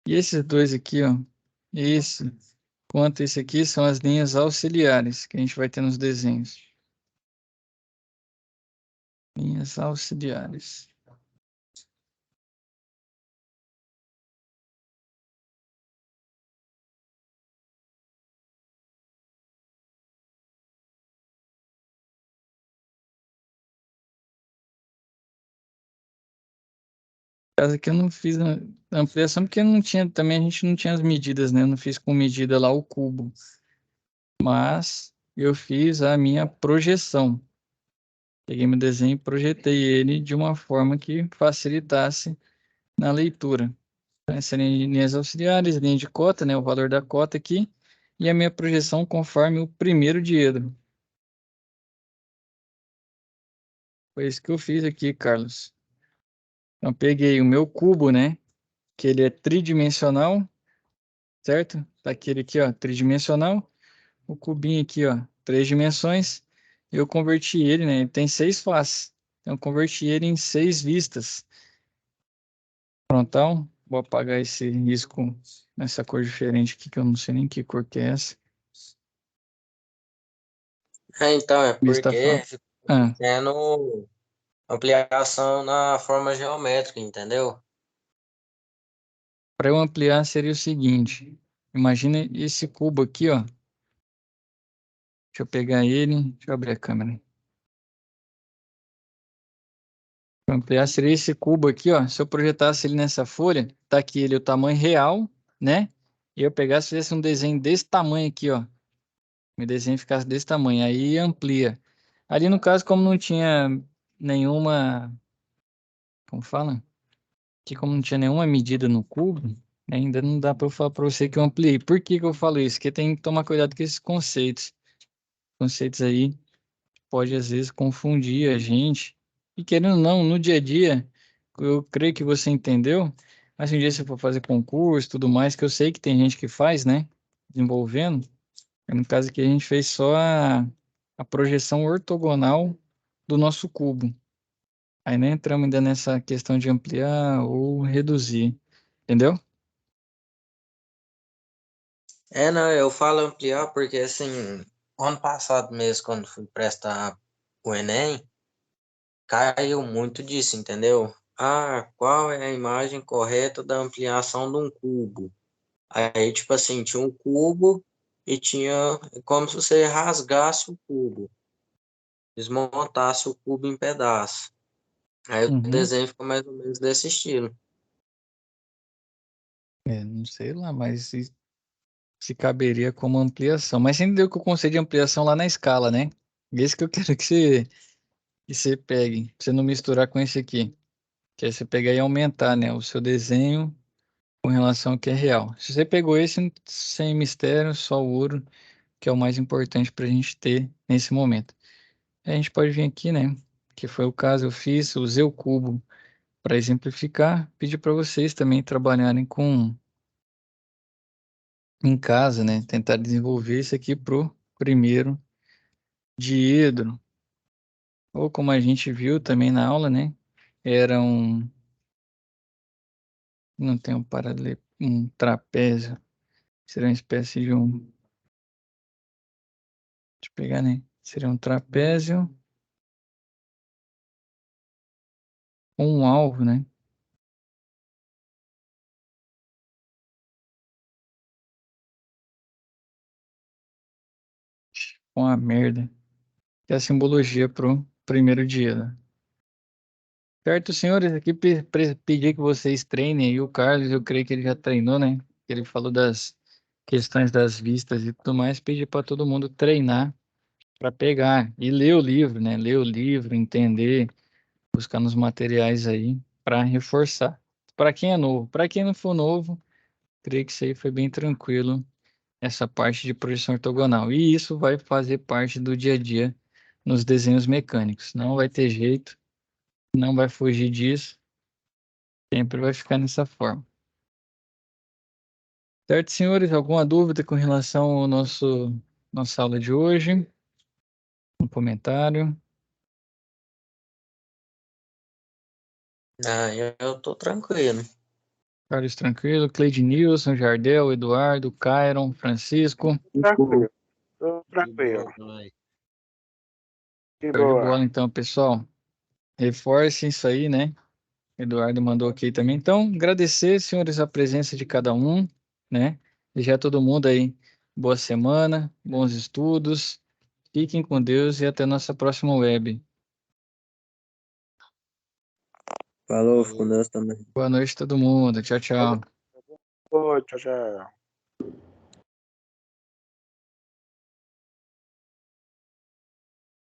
E esses dois aqui, ó. Esse quanto esse aqui são as linhas auxiliares que a gente vai ter nos desenhos. Linhas auxiliares. Caso aqui eu não fiz a ampliação porque não tinha, também a gente não tinha as medidas, né? Eu não fiz com medida lá o cubo. Mas eu fiz a minha projeção. Peguei meu desenho e projetei ele de uma forma que facilitasse na leitura. Então, essas linhas auxiliares, linha de cota, né? O valor da cota aqui. e a minha projeção conforme o primeiro diedro. Foi isso que eu fiz aqui, Carlos. Então, peguei o meu cubo, né? Que ele é tridimensional, certo? Tá aquele aqui, ó, tridimensional. O cubinho aqui, ó, 3 dimensões. Eu converti ele, né? Ele tem 6 faces. Então, eu converti ele em 6 vistas. Prontão. Vou apagar esse risco nessa cor diferente aqui, que eu não sei nem que cor que é essa. Então, é Vista porque fala. fica Ah, tendo ampliação na forma geométrica, entendeu? para eu ampliar seria o seguinte. Imagina esse cubo aqui, ó. Deixa eu pegar ele. Deixa eu abrir a câmera. Para ampliar seria esse cubo aqui, ó. Se eu projetasse ele nessa folha, tá aqui ele o tamanho real, né? E eu pegasse e fizesse um desenho desse tamanho aqui, ó. Meu desenho ficasse desse tamanho, aí amplia. Ali no caso, como não tinha nenhuma, como fala? Que como não tinha nenhuma medida no cubo, né, ainda não dá para eu falar para você que eu ampliei. Por que que eu falo isso? Porque tem que tomar cuidado com esses conceitos. Conceitos aí pode às vezes confundir a gente. E querendo ou não, no dia a dia, eu creio que você entendeu. Mas um dia você for fazer concurso, tudo mais, que eu sei que tem gente que faz, né? Desenvolvendo. No caso aqui, a gente fez só a projeção ortogonal do nosso cubo. Aí nem entramos ainda nessa questão de ampliar ou reduzir. Entendeu? Não, eu falo ampliar porque, assim, ano passado mesmo, quando fui prestar o Enem, caiu muito disso, entendeu? Ah, qual é a imagem correta da ampliação de um cubo? Aí, tipo assim, tinha um cubo e tinha como se você rasgasse o cubo, desmontasse o cubo em pedaços. Aí o Uhum. desenho ficou mais ou menos desse estilo. Não sei lá, mas se caberia como ampliação. Mas você entendeu que o conceito de ampliação lá na escala, né? Esse que eu quero que você pegue, pra você não misturar com esse aqui. Que é você pegar e aumentar, né, o seu desenho com relação ao que é real. Se você pegou esse sem mistério, só o ouro, que é o mais importante para a gente ter nesse momento. Aí a gente pode vir aqui, né? Que foi o caso, eu fiz, usei o cubo para exemplificar, pedir para vocês também trabalharem com em casa, né? Tentar desenvolver isso aqui pro primeiro diedro. Ou como a gente viu também na aula, né? Era não tem um paralelo, um trapézio. Seria uma espécie de um, deixa eu pegar, né? Seria um trapézio com um alvo, né? Com a merda. Que é a simbologia pro primeiro dia, né? Certo, senhores, aqui pedi que vocês treinem aí o Carlos, eu creio que ele já treinou, né? Ele falou das questões das vistas e tudo mais, pedi para todo mundo treinar para pegar e ler o livro, né? Ler o livro, entender, buscar nos materiais aí para reforçar. Para quem é novo, para quem não for novo, creio que isso aí foi bem tranquilo, essa parte de projeção ortogonal. E isso vai fazer parte do dia a dia nos desenhos mecânicos. Não vai ter jeito, não vai fugir disso, sempre vai ficar nessa forma. Certo, senhores? Alguma dúvida com relação ao nossa aula de hoje? Um comentário? Ah, eu tô tranquilo. Carlos tranquilo, Cleide Nilson, Jardel, Eduardo, Cairon, Francisco. Tranquilo, tô De boa, tranquilo. vai. De Show de boa. bola, então, pessoal. Reforcem isso aí, né? Eduardo mandou aqui também. Então, agradecer, senhores, a presença de cada um, né? Desejar a todo mundo aí boa semana, bons estudos. Fiquem com Deus e até nossa próxima web. Falou, fico com Deus também. Boa noite, todo mundo. Tchau, tchau. Boa, tchau, tchau.